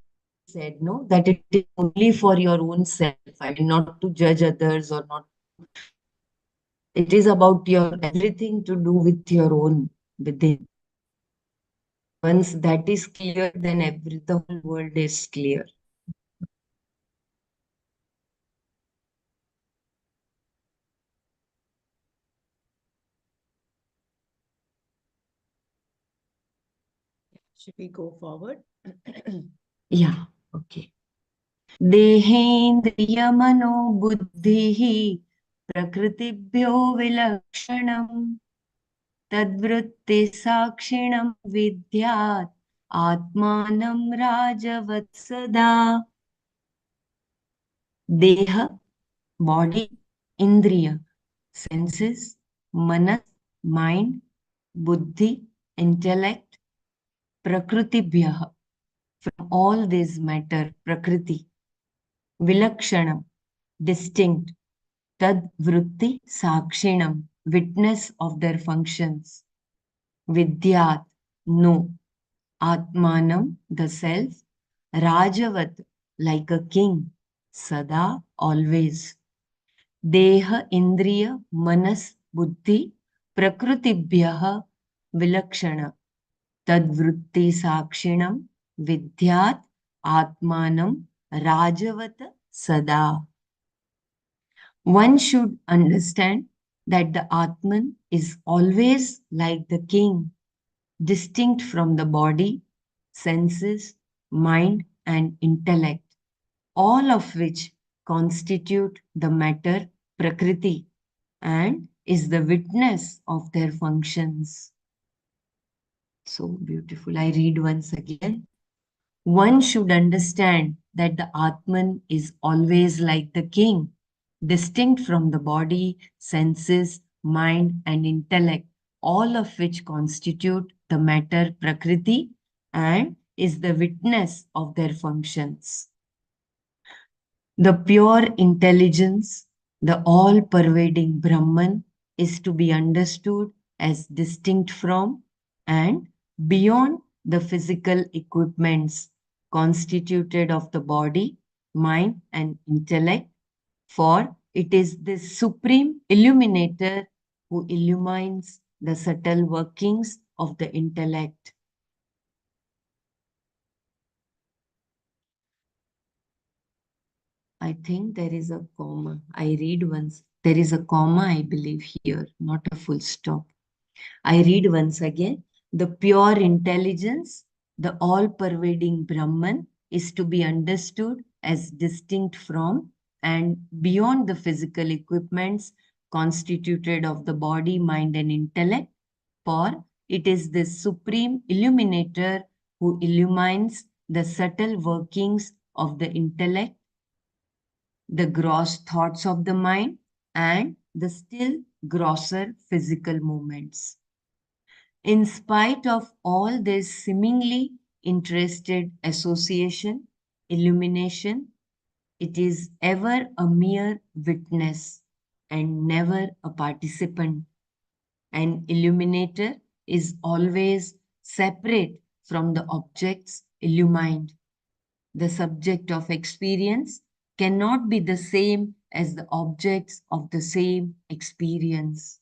said, no, that it is only for your own self. I mean, not to judge others or not. It is about your everything to do with your own within. Once that is clear, then the whole world is clear. Should we go forward? Yeah, okay. देहेन्द्रियमनो बुद्धिः प्रकृतिभ्यो विलक्षणम् तद्वृत्तिसाक्षिणं विद्यात् आत्मानं राजवत्सदा. देह, body, indriya, senses, manas, mind, buddhi, intellect, prakrutibhyah, from all this matter, prakriti, vilakshanam, distinct, tad vritti sakshinam, witness of their functions, vidyat, know, atmanam, the self, rajavat, like a king, sada, always. देह इंद्रिय मनस बुद्धि प्रकृतिभ्यः विलक्षण तद्वृत्ति साक्षिणं विद्यात् आत्मानं राजवत सदा. One should understand that the Atman is always like the king, distinct from the body, senses, mind, and intellect, all of which constitute the matter Prakriti and is the witness of their functions. So beautiful. I read once again. One should understand that the Atman is always like the king, distinct from the body, senses, mind, and intellect, all of which constitute the matter Prakriti and is the witness of their functions. The pure intelligence, the all pervading Brahman, is to be understood as distinct from and beyond the physical equipments constituted of the body, mind, and intellect, for it is this supreme illuminator who illumines the subtle workings of the intellect. I think there is a comma. I read once. There is a comma, I believe, here, not a full stop. I read once again. The pure intelligence, the all pervading Brahman, is to be understood as distinct from and beyond the physical equipments constituted of the body, mind, and intellect, for it is this supreme illuminator who illumines the subtle workings of the intellect, the gross thoughts of the mind, and the still grosser physical movements. In spite of all this seemingly interested association, illumination, it is ever a mere witness and never a participant. An illuminator is always separate from the objects illumined. The subject of experience cannot be the same as the objects of the same experience.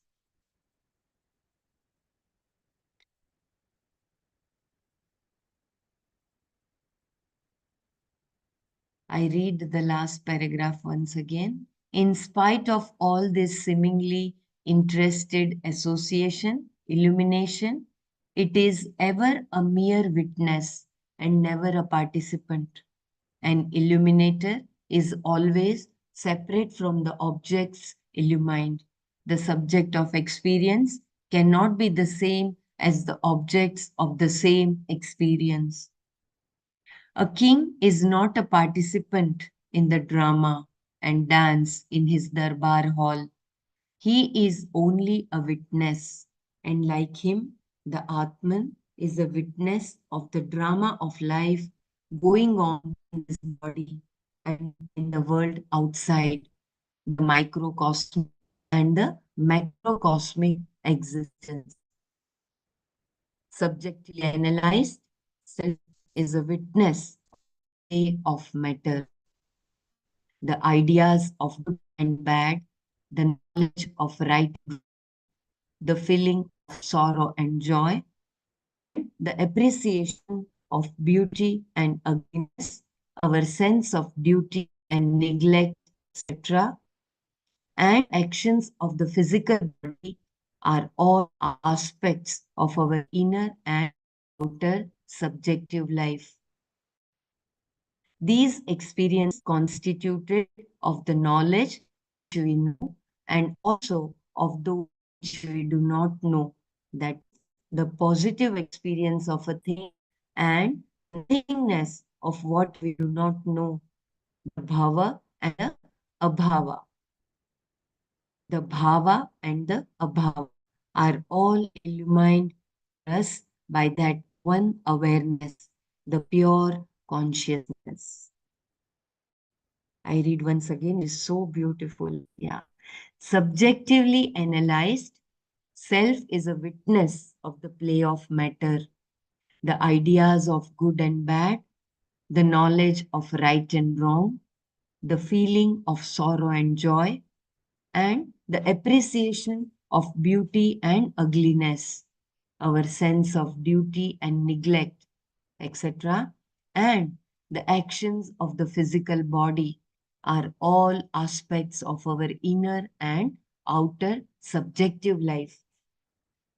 I read the last paragraph once again. In spite of all this seemingly interested association, illumination, it is ever a mere witness and never a participant. An illuminator is always separate from the objects illumined. The subject of experience cannot be the same as the objects of the same experience. A king is not a participant in the drama and dance in his darbar hall. He is only a witness, and like him, the Atman is a witness of the drama of life going on in this body and in the world outside, the microcosm and the macrocosmic existence. Subjectively analyzed, self is a witness of matter, the ideas of good and bad, the knowledge of right and wrong, the feeling of sorrow and joy, and the appreciation of beauty and ugliness, our sense of duty and neglect, etc., and actions of the physical body are all aspects of our inner and outer subjective life. These experiences constituted of the knowledge which we know and also of those which we do not know. That the positive experience of a thing and nothingness of what we do not know, the bhava and the abhava. The bhava and the abhava are all illumined for us by that one awareness, the pure consciousness. I read once again, it is so beautiful. Yeah. Subjectively analyzed, self is a witness of the play of matter, the ideas of good and bad, the knowledge of right and wrong, the feeling of sorrow and joy, and the appreciation of beauty and ugliness, our sense of duty and neglect, etc., and the actions of the physical body are all aspects of our inner and outer subjective life.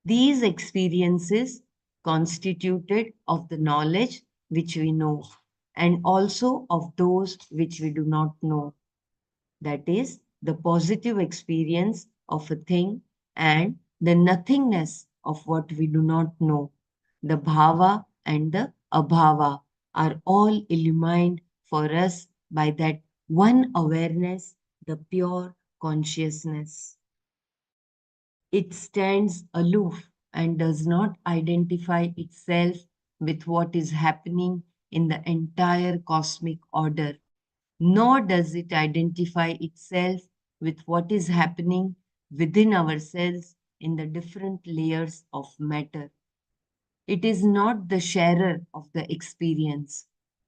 These experiences constituted of the knowledge which we know and also of those which we do not know. That is the positive experience of a thing and the nothingness of what we do not know. The bhava and the abhava are all illumined for us by that one awareness, the pure consciousness. It stands aloof and does not identify itself with what is happening in the entire cosmic order, nor does it identify itself with what is happening within ourselves in the different layers of matter. It is not the sharer of the experience.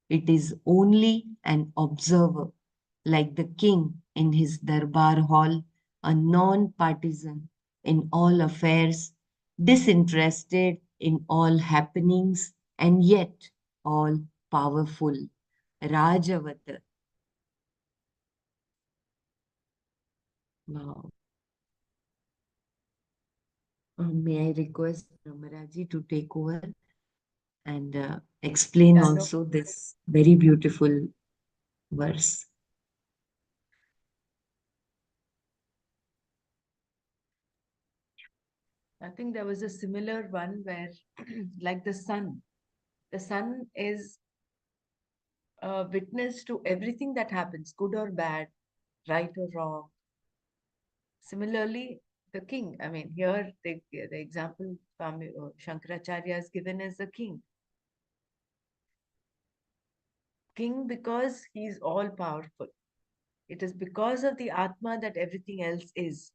It is only an observer, like the king in his darbar hall, a non-partisan in all affairs, disinterested in all happenings, and yet all powerful. Rajavata. Wow. May I request Ramaraji to take over and explain Yeah, no. also this very beautiful verse? I think there was a similar one where, like the sun is a witness to everything that happens, good or bad, right or wrong. Similarly, the king, I mean, here the example Shankaracharya is given as the king. King because he's all powerful. It is because of the Atma that everything else is.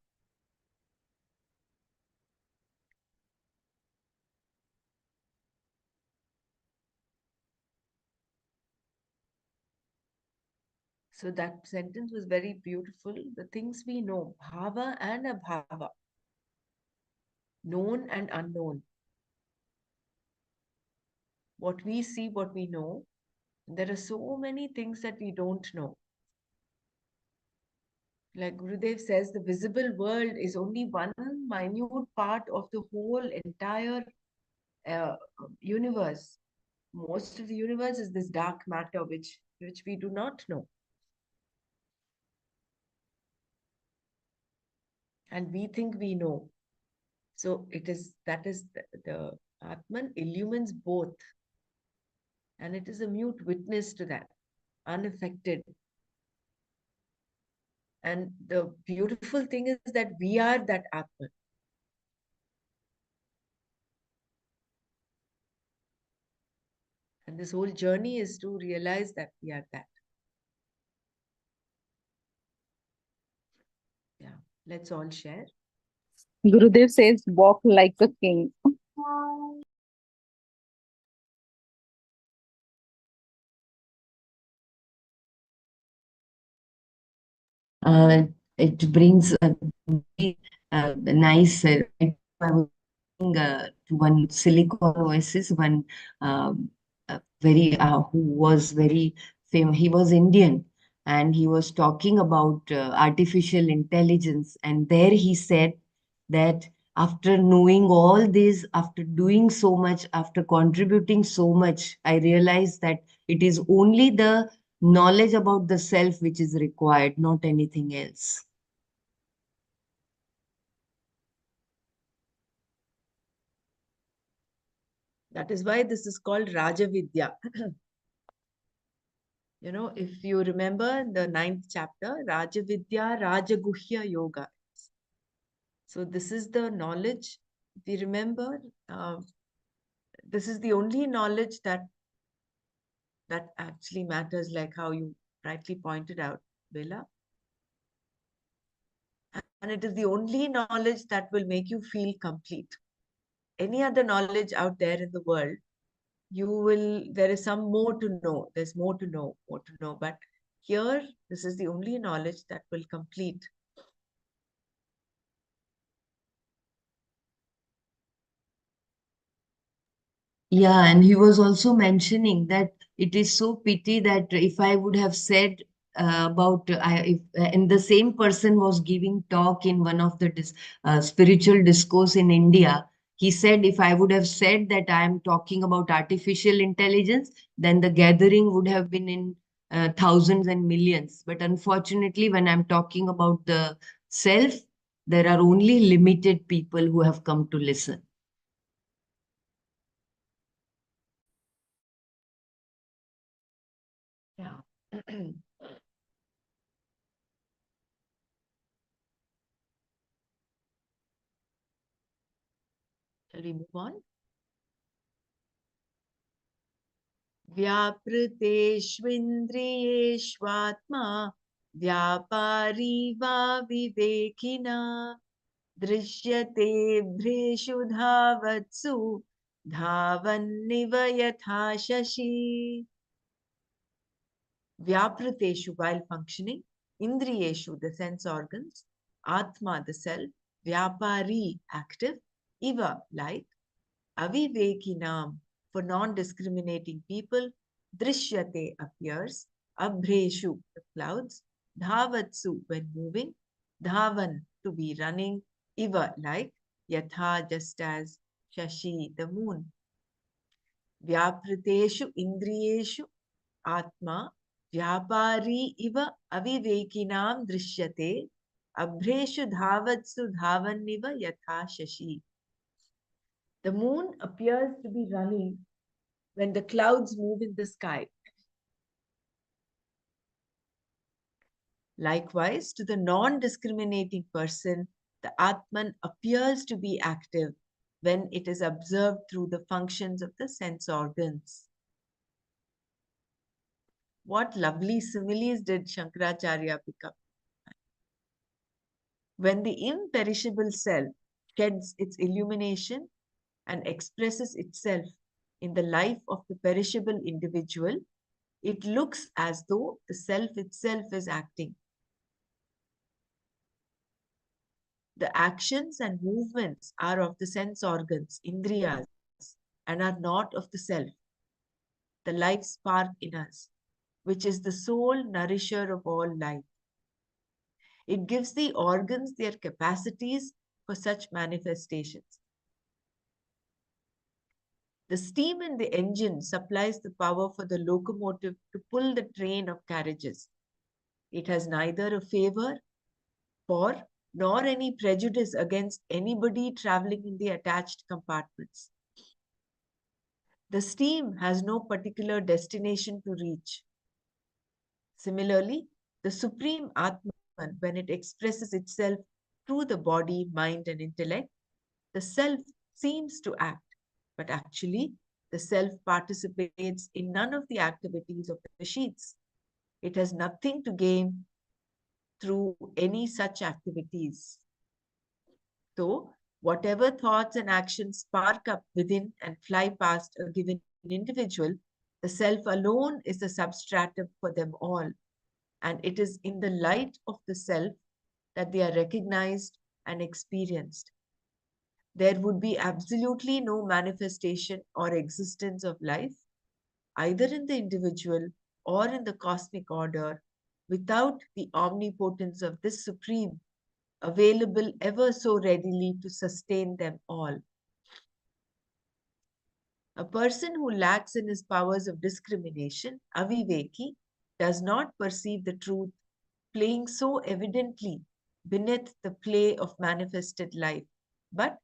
So that sentence was very beautiful. The things we know, bhava and abhava, known and unknown. What we see, what we know. There are so many things that we don't know. Like Gurudev says, the visible world is only one minute part of the whole entire uh, universe. Most of the universe is this dark matter which we do not know. And we think we know. So that is the Atman illumines both. And it is a mute witness to that, unaffected. And the beautiful thing is that we are that Atman. And this whole journey is to realize that we are that. Yeah, let's all share. Gurudev says, walk like a king. Uh, it brings a very nice. I was listening, to one Silicon Oasis, one very who was very famous. He was Indian, and he was talking about artificial intelligence. And there he said that after knowing all this, after doing so much, after contributing so much, I realized that it is only the knowledge about the self which is required, not anything else. That is why this is called Raja Vidya. You know, if you remember the 9th chapter, Raja Vidya, Raja Guhya Yoga. So this is the knowledge. If you remember, this is the only knowledge that actually matters, like how you rightly pointed out, Bella. And it is the only knowledge that will make you feel complete. Any other knowledge out there in the world, there is some more to know. There's more to know, more to know. But here, this is the only knowledge that will complete. Yeah, and he was also mentioning that it is so pity that if I would have said about if and the same person was giving talk in one of the spiritual discourse in India. He said if I would have said that I am talking about artificial intelligence, then the gathering would have been in thousands and millions. But unfortunately, when I'm talking about the self, there are only limited people who have come to listen. Yeah. Shall we move on? व्यापृतेष्विन्द्रियेष्वात्मा व्यापारी वा विवेकिना दृश्यते भ्रेषु धावत्सु धावन्निव यथा Shashi. Vyapriteshu, while functioning, Indriyeshu, the sense organs, Atma, the self, Vyapari, active, Iva, like, Avivekinam, for non-discriminating people, Drishyate, appears, Abhreshu, the clouds, Dhavatsu, when moving, Dhavan, to be running, Iva, like, Yatha, just as, Shashi, the moon. Vyapriteshu Indriyeshu Atma Vyapari iva avivekinam drishyate abhreshu dhavatsu dhavanniva yatha shashi. The moon appears to be running when the clouds move in the sky. Likewise, to the non-discriminating person, the Atman appears to be active when it is observed through the functions of the sense organs. What lovely similes did Shankaracharya pick up? When the imperishable self sheds its illumination and expresses itself in the life of the perishable individual, it looks as though the self itself is acting. The actions and movements are of the sense organs, indriyas, and are not of the self, the life spark in us, which is the sole nourisher of all life. It gives the organs their capacities for such manifestations. The steam in the engine supplies the power for the locomotive to pull the train of carriages. It has neither a favor for nor any prejudice against anybody traveling in the attached compartments. The steam has no particular destination to reach. Similarly, the Supreme Atman, when it expresses itself through the body, mind, and intellect, the self seems to act, but actually the self participates in none of the activities of the sheets. It has nothing to gain through any such activities. So, whatever thoughts and actions spark up within and fly past a given individual, the self alone is the substratum for them all. And it is in the light of the self that they are recognized and experienced. There would be absolutely no manifestation or existence of life, either in the individual or in the cosmic order, without the omnipotence of this Supreme, available ever so readily to sustain them all. A person who lacks in his powers of discrimination, aviveki, does not perceive the truth playing so evidently beneath the play of manifested life, but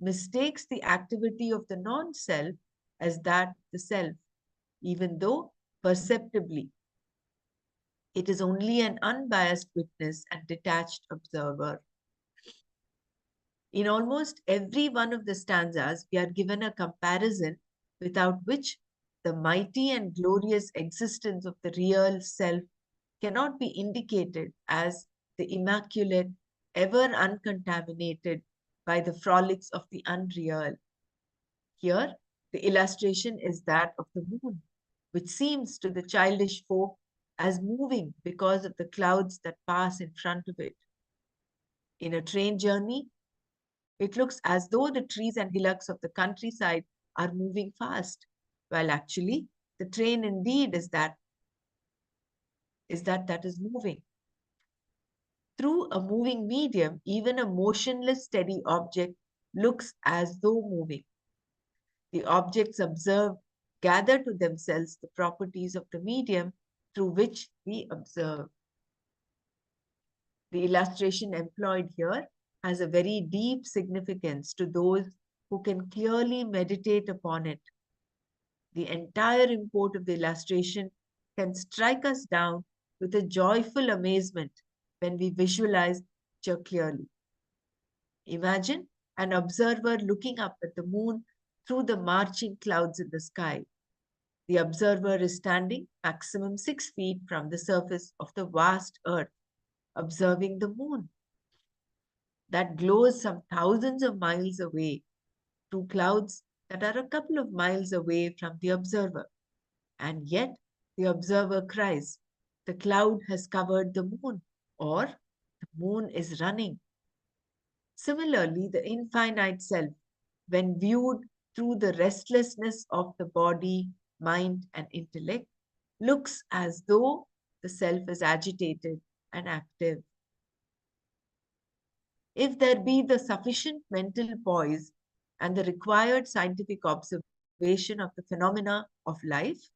mistakes the activity of the non self as that of the self, even though perceptibly it is only an unbiased witness and detached observer. In almost every one of the stanzas, we are given a comparison without which the mighty and glorious existence of the real self cannot be indicated as the immaculate, ever uncontaminated by the frolics of the unreal. Here, the illustration is that of the moon, which seems to the childish folk as moving because of the clouds that pass in front of it. In a train journey, it looks as though the trees and hillocks of the countryside are moving fast, while actually the train indeed is that is moving. Through a moving medium, even a motionless, steady object looks as though moving. The objects observed gather to themselves the properties of the medium through which we observe. The illustration employed here has a very deep significance to those who can clearly meditate upon it. The entire import of the illustration can strike us down with a joyful amazement when we visualize nature clearly. Imagine an observer looking up at the moon through the marching clouds in the sky. The observer is standing maximum 6 feet from the surface of the vast earth, observing the moon that glows some thousands of miles away through clouds that are a couple of miles away from the observer. And yet the observer cries, "The cloud has covered the moon," or "The moon is running." Similarly, the infinite self, when viewed through the restlessness of the body, mind, and intellect, looks as though the self is agitated and active. If there be the sufficient mental poise and the required scientific observation of the phenomena of life,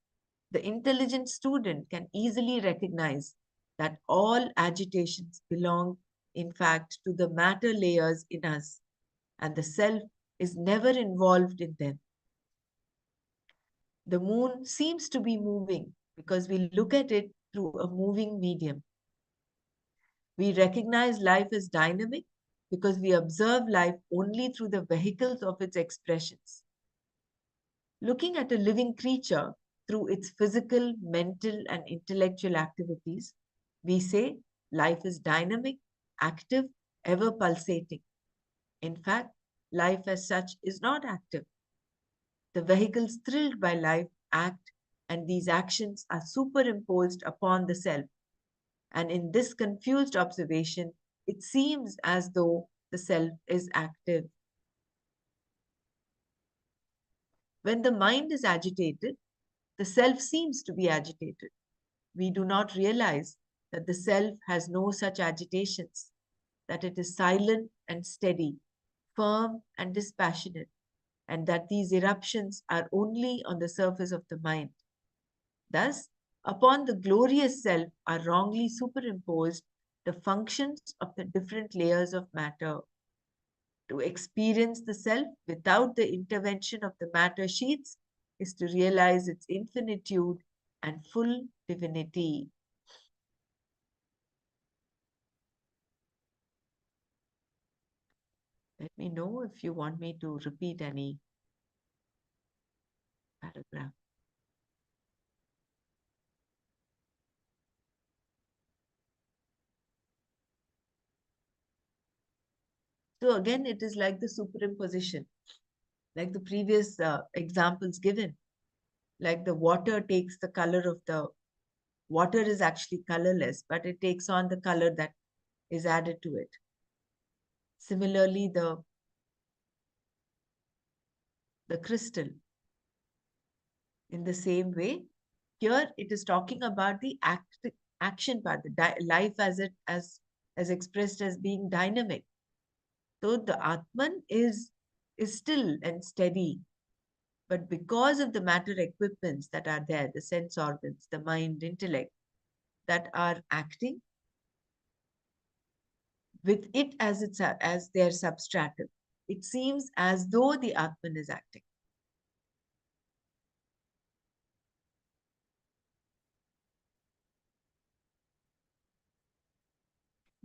the intelligent student can easily recognize that all agitations belong, in fact, to the matter layers in us, and the self is never involved in them. The moon seems to be moving because we look at it through a moving medium. We recognize life as dynamic because we observe life only through the vehicles of its expressions. Looking at a living creature through its physical, mental, and intellectual activities, we say life is dynamic, active, ever pulsating. In fact, life as such is not active. The vehicles thrilled by life act, and these actions are superimposed upon the self. And in this confused observation, it seems as though the self is active. When the mind is agitated, the self seems to be agitated. We do not realize that the self has no such agitations, that it is silent and steady, firm and dispassionate, and that these eruptions are only on the surface of the mind. Thus, upon the glorious self are wrongly superimposed the functions of the different layers of matter. To experience the self without the intervention of the matter sheets is to realize its infinitude and full divinity. Let me know if you want me to repeat any paragraph. So again, it is like the superimposition, like the previous examples given. Like the water takes the color of the water is actually colorless, but it takes on the color that is added to it. Similarly, the crystal. In the same way, here it is talking about the action part, the life as expressed as being dynamic. So the Atman is still and steady, but because of the matter equipments that are there, the sense organs, the mind, intellect, that are acting with it as their substratum, it seems as though the Atman is acting.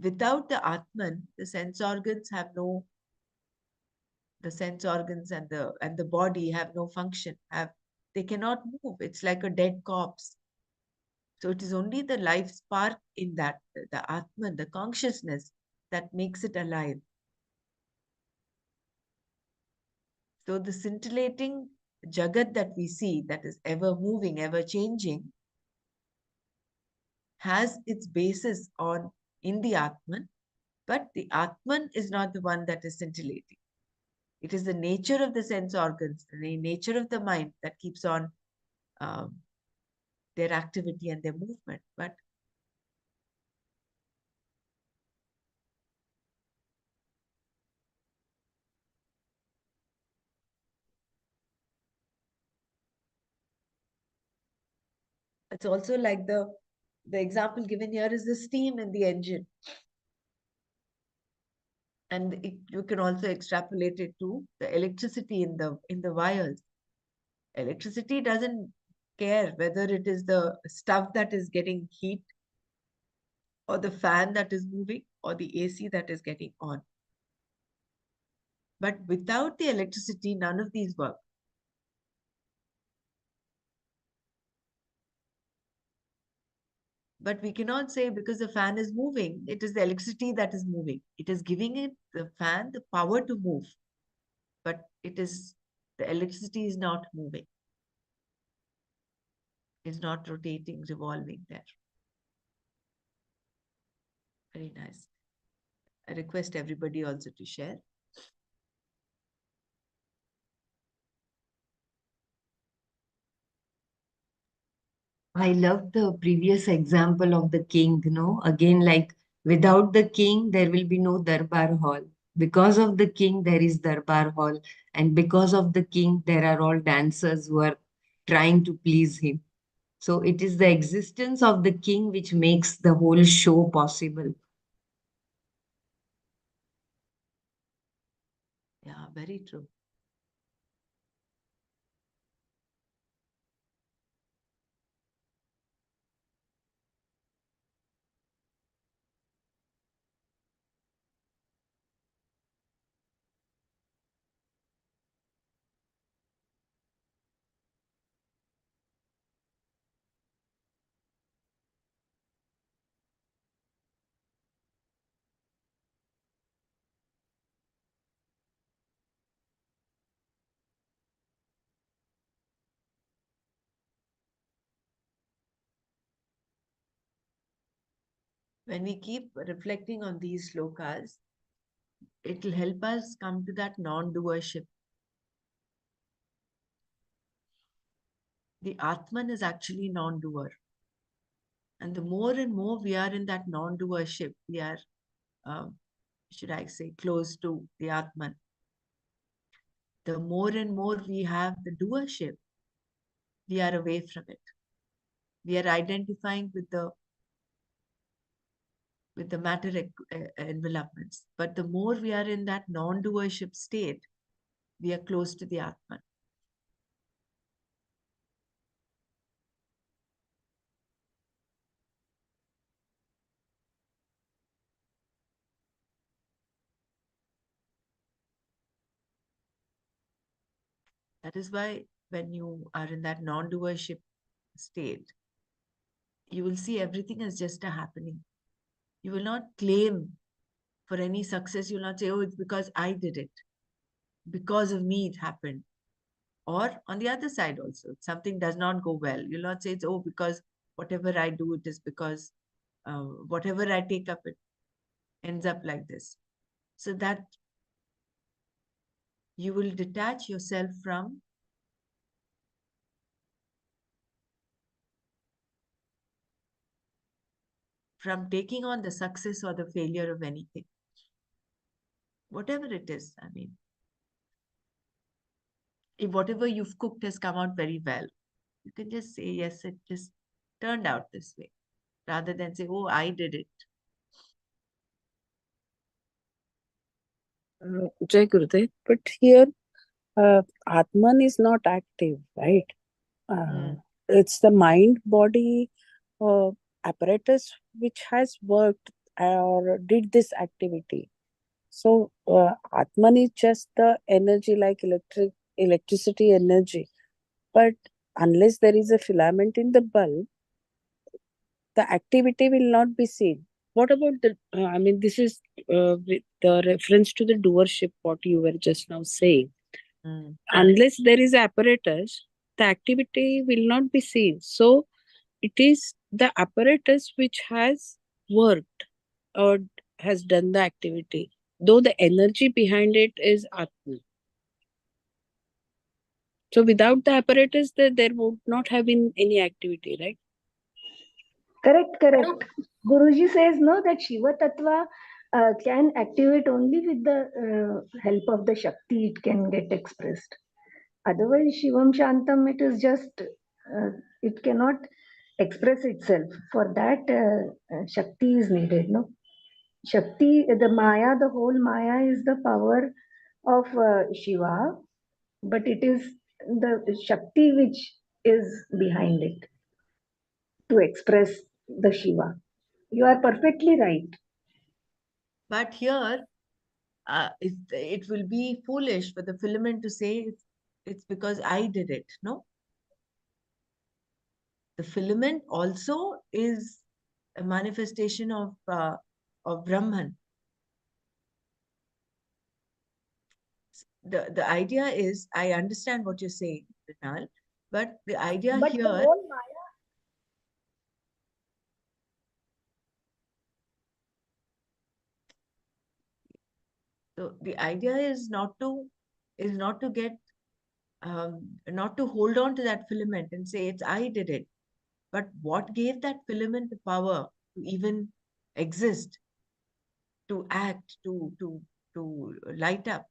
Without the Atman, the sense organs have no, the sense organs and the body have no function, they cannot move. It's like a dead corpse. So it is only the life spark in that, the Atman, the consciousness, that makes it alive. So the scintillating Jagat that we see, that is ever moving, ever changing, has its basis on in the Atman, but the Atman is not the one that is scintillating. It is the nature of the sense organs, the nature of the mind that keeps on um, their activity and their movement. But it's also like the example given here is the steam in the engine. And you can also extrapolate it to the electricity in the wires. Electricity doesn't care whether it is the stuff that is getting heat or the fan that is moving or the AC that is getting on. But without the electricity, none of these work. But we cannot say because the fan is moving, it is the electricity that is moving. It is giving it, the fan, the power to move. But it is, the electricity is not moving. It's not rotating, revolving there. Very nice. I request everybody also to share. I love the previous example of the king, again, like without the king, there will be no Darbar Hall. Because of the king, there is Darbar Hall. And because of the king, there are all dancers who are trying to please him. So it is the existence of the king which makes the whole show possible. Yeah, very true. When we keep reflecting on these slokas, it will help us come to that non-doership. The Atman is actually non-doer. And the more and more we are in that non-doership, we are, should I say, close to the Atman. The more and more we have the doership, we are away from it. We are identifying with the matter envelopments. But the more we are in that non-doership state, we are close to the Atman. That is why when you are in that non-doership state, you will see everything as just a happening. You will not claim for any success. You will not say, oh, it's because I did it. Because of me, it happened. Or on the other side also, if something does not go well, you'll not say it's, oh, because whatever I do, it is because whatever I take up, it ends up like this. So that you will detach yourself from taking on the success or the failure of anything, whatever it is. I mean, if whatever you've cooked has come out very well, you can just say, yes, it just turned out this way, rather than say, oh, I did it. Jai Gurudev, but here Atman is not active, right? Mm. It's the mind body uh, apparatus which has worked or did this activity. So Atman is just the energy, like electricity energy. But unless there is a filament in the bulb, the activity will not be seen. What about the? I mean, this is with the reference to the doership. What you were just now saying. Mm. Unless there is apparatus, the activity will not be seen. So it is the apparatus which has worked or has done the activity, though the energy behind it is Atma. So without the apparatus, there would not have been any activity, right? Correct, correct. Guruji says no that Shiva Tattva can activate only with the help of the Shakti, it can get expressed. Otherwise, Shivam Shantam, it is just, it cannot express itself. For that, Shakti is needed, no? Shakti, the Maya, the whole Maya is the power of Shiva, but it is the Shakti which is behind it to express the Shiva. You are perfectly right. But here, it will be foolish for the filament to say it's because I did it. No, the filament also is a manifestation of Brahman. The idea is, I understand what you're saying, Rinal, but the idea But the here, whole Maya, so the idea is not to get not to hold on to that filament and say it's I did it. But what gave that filament the power to even exist, to act, to light up?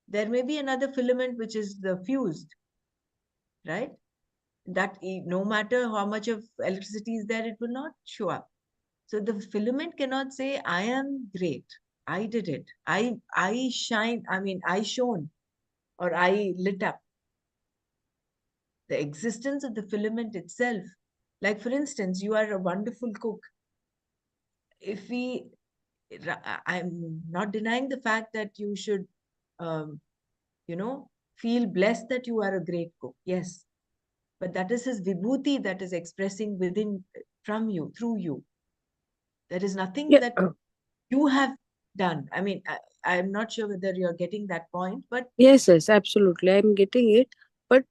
There may be another filament which is the fused, right? That no matter how much of electricity is there, it will not show up. So the filament cannot say, I am great, I did it, I shine, I mean, I shone, or I lit up. The existence of the filament itself, like for instance, you are a wonderful cook. If we, I'm not denying the fact that you should, um, feel blessed that you are a great cook. Yes. But that is his vibhuti that is expressing within, from you, through you. There is nothing Yeah. that you have done. I mean, I'm not sure whether you're getting that point, but Yes, yes, absolutely. I'm getting it. But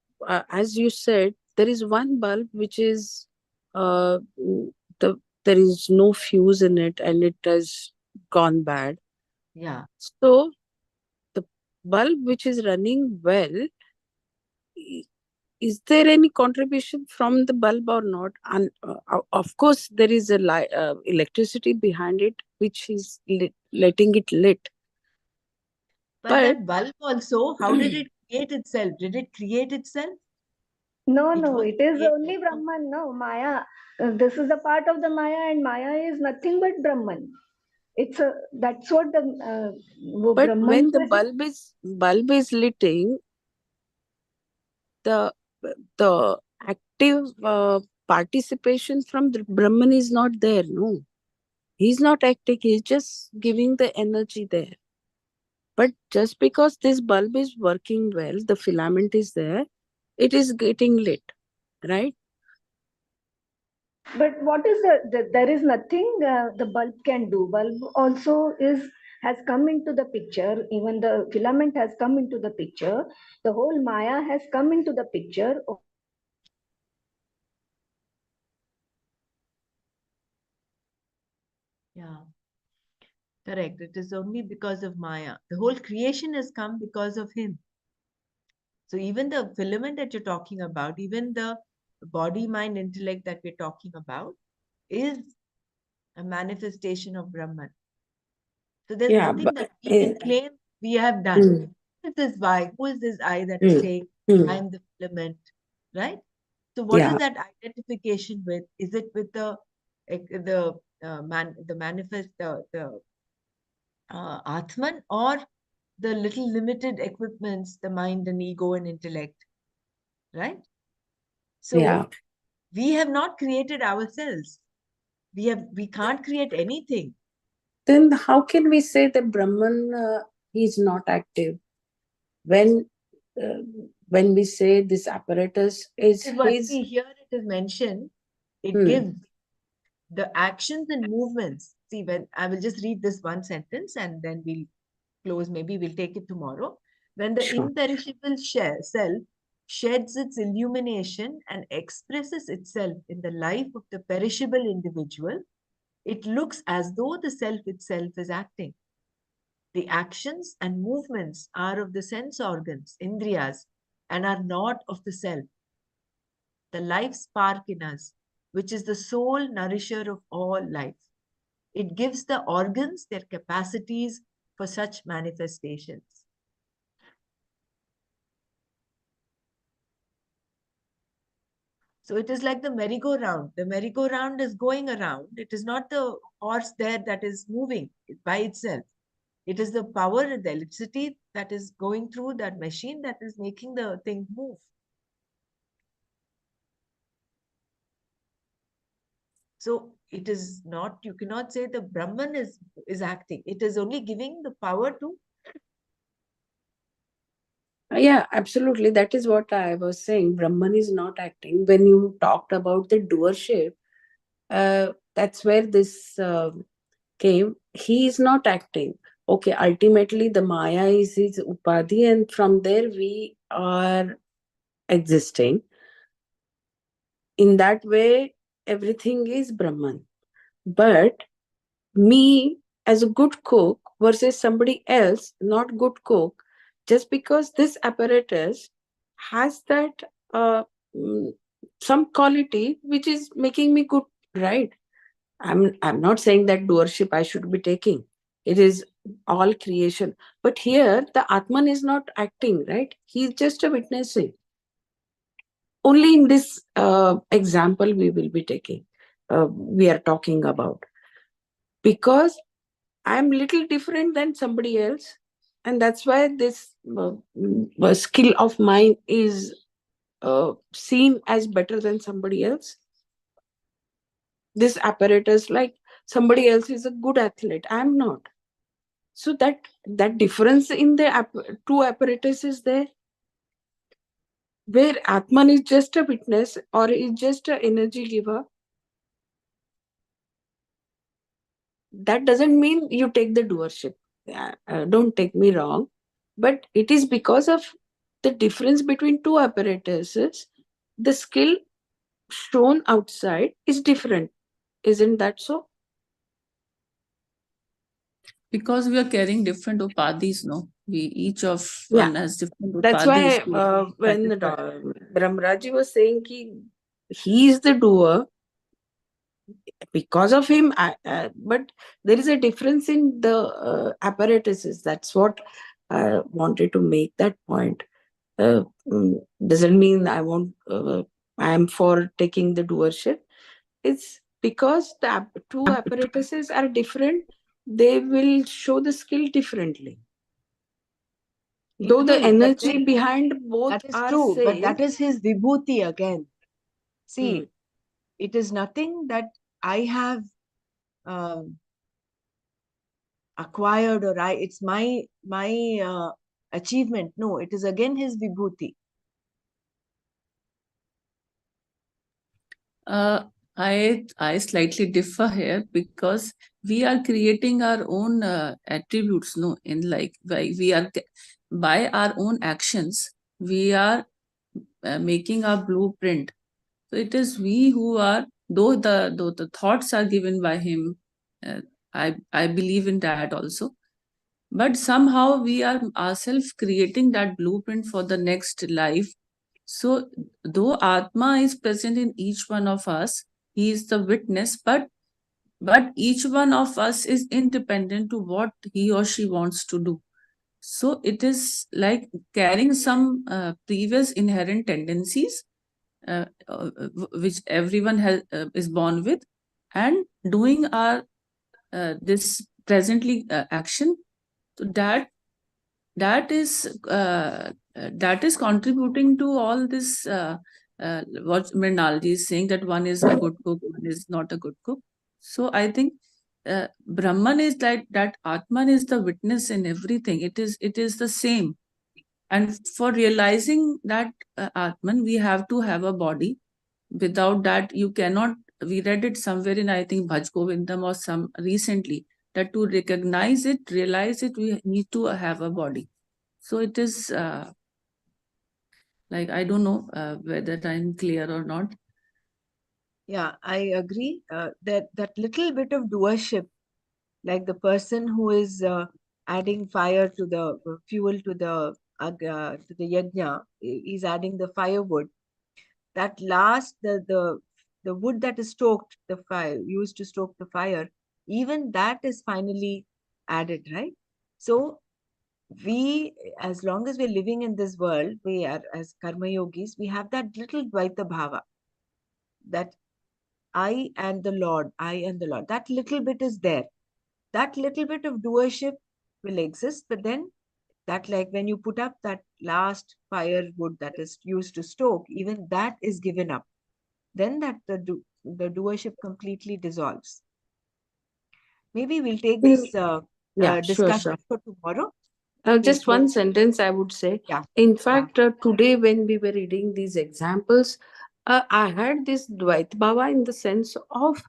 as you said, there is one bulb which is the there is no fuse in it and it has gone bad. yeah. So the bulb which is running well, i- is there any contribution from the bulb or not? And of course, there is a electricity behind it which is letting it lit. But But that bulb also, how did it create itself? Did it create itself? no, It no, was it is created. only Brahman, no, Maya. This is a part of the Maya, and Maya is nothing but Brahman. It's a, that's what the but Brahman when the को bulb is lighting, the the active participation from the Brahman is not there. No, he's not acting. He's just giving the energy there. But just because this bulb is working well, the filament is there, it is getting lit, right? But what is there is nothing the bulb can do. Bulb also has come into the picture. Even the filament has come into the picture. The whole Maya has come into the picture. Yeah, correct. It is only because of Maya. The whole creation has come because of him. So even the filament that you're talking about, even the body, mind, intellect that we're talking about, is a manifestation of Brahman. So there's Yeah, nothing but that we can claim we have done. mm, Who is this I? Who is this I that is saying I am the filament, right? So what is yeah, that identification with? Is it with the manifest the Atman, or the little limited equipments, the mind and ego and intellect, right? yeah. So we have not created ourselves. We can't create anything. Then how can we say that Brahman is not active when uh, when we say this apparatus is his? See, here it is mentioned, it Hmm, gives the actions and movements. See, when I will just read this one sentence and then we'll close, maybe we'll take it tomorrow. When the sure. imperishable self sheds its illumination and expresses itself in the life of the perishable individual, it looks as though the self itself is acting. The actions and movements are of the sense organs, indriyas, and are not of the self. The life spark in us, which is the sole nourisher of all life. It gives the organs their capacities for such manifestations. So it is like the merry-go-round. The merry-go-round is going around. It is not the horse there that is moving by itself. It is the power, the electricity that is going through that machine that is making the thing move. So it is not, you cannot say the Brahman is acting. It is only giving the power to. Yeah, absolutely. That is what I was saying. Brahman is not acting. When you talked about the doership, that's where this came. He is not acting. Okay, ultimately the Maya is his upadhi, and from there we are existing. In that way, everything is Brahman. But me as a good cook versus somebody else not good cook, just because this apparatus has that mm, some quality which is making me good, right? I'm not saying that doership I should be taking. It is all creation. But here the Atman is not acting, right? He's just a witnessing. Only in this example we will be taking, we are talking about, because I'm little different than somebody else, and that's why this skill of mine is seen as better than somebody else. This apparatus, like somebody else is a good athlete, I'm not. So that difference in the two apparatus is there, where Atman is just a witness or is just an energy giver. That doesn't mean you take the doership. Don't take me wrong, but it is because of the difference between two apparatuses. The skill shown outside is different, isn't that so? Because we are carrying different upadhis, no? We each of Yeah, one has different that's why upadhis. when Brahmaraji was saying he is the doer, because of him but there is a difference in the apparatuses. That's what I wanted to make that point. uh, doesn't mean I am for taking the doership. It's because the two apparatuses are different, they will show the skill differently, It though the will, but energy then behind both that is are true, but same. that is his vibhuti again. See, Hmm. it is nothing that I have, um, acquired, or it's my achievement. No, it is again his vibhuti. I slightly differ here, because we are creating our own attributes, no, in like we are by our own actions we are making our blueprint. So it is we who are, though the thoughts are given by him, I believe in that also, but somehow we are ourselves creating that blueprint for the next life. So though Atma is present in each one of us, he is the witness, but each one of us is independent to what he or she wants to do. So it is like carrying some previous inherent tendencies, which everyone has is born with, and doing our this presently action. So that is contributing to all this, what Mrinalji is saying, that one is a good cook, one is not a good cook. So I think Brahman is that Atman is the witness in everything. It is the same. And for realizing that Atman, we have to have a body. Without that, you cannot. We read it somewhere in, I think, Bhaj Govindam or some recently, that to recognize it, realize it, we need to have a body. So it is like, I don't know whether I'm clear or not. Yeah, I agree. That little bit of doership, like the person who is adding fire to the fuel to the yajna, is adding the firewood. That last, the wood that is stoked, the fire used to stoke the fire, even that is finally added, right? So we, as long as we're living in this world, we are, as karma yogis, we have that little Dvaita bhava, that I and the Lord, that little bit is there. That little bit of doership will exist, but then that, like when you put up that last firewood that is used to stoke, even that is given up. Then that the doership completely dissolves. Maybe we'll take this discussion for tomorrow. Just one sentence I would say. Yeah. In fact, today when we were reading these examples, I had this Dvaita Bhava in the sense of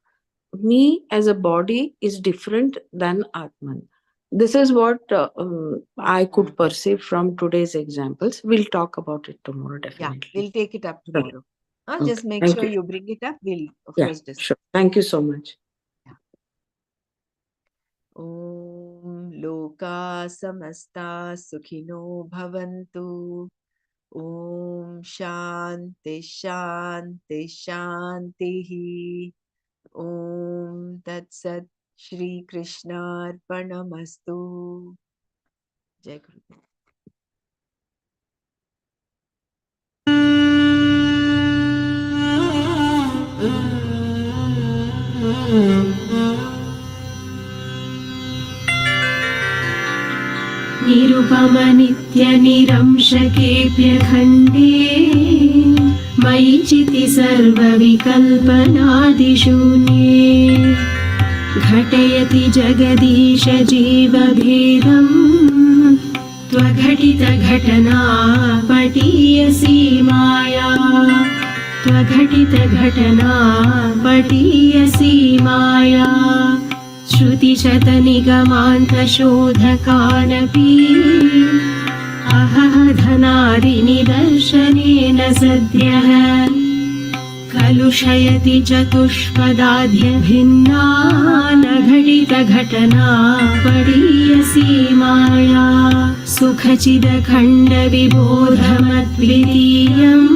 me as a body is different than Atman. This is what I could perceive from today's examples. We'll talk about it tomorrow, definitely. Yeah, we'll take it up tomorrow. Okay. Just make sure you bring it up. We'll, of course, discuss. Sure. Thank you so much. Om Loka Samasta Sukhino Bhavantu. Om Shanti Shanti Shanti. Om Tat Sat Shri Krishna Arpanamastu. Jai Guru. निरुपमनित्यनिरंशकेऽप्यखण्डे मयि चिति सर्वविकल्पनादिशून्ये घटयति जगदीश जीवभेदम् त्वघटितघटना पटीयसी माया त्वघटितघटना पटीयसी माया श्रुतिशतनिगमान्तशोधकानपि अहह धनादिनिदर्शनेन सद्यः कलुषयति चतुष्पदाद्यभिन्ना न घटितघटना पडीयसी माया सुखचिदखण्डविबोधमद्वितीयम्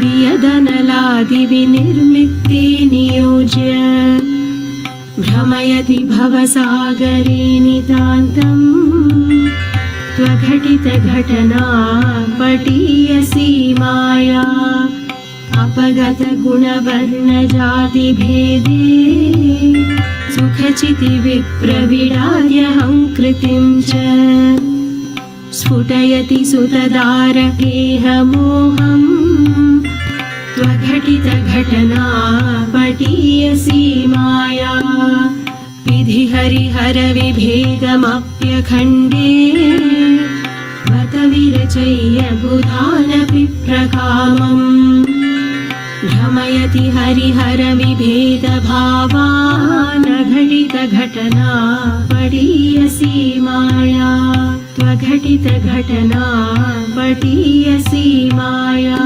वियदनलादिविनिर्मित्ते नियोज्य भ्रमयति भवसागरे नितान्तम् त्वघटितघटना पटीयसी माया अपगतगुणवर्णजातिभेदे सुखचितिविप्रविडार्यहं कृतिं च स्फुटयति सुतदारकेहमोहम् त्वघटितघटना पटीयसी माया विधि हरिहर विभेदमप्यखण्डे बत विरचय्य बुधानपि प्रकामम् भ्रमयति हरिहर विभेदभावान् घटितघटना पटीयसी माया त्वघटितघटना पटीयसी माया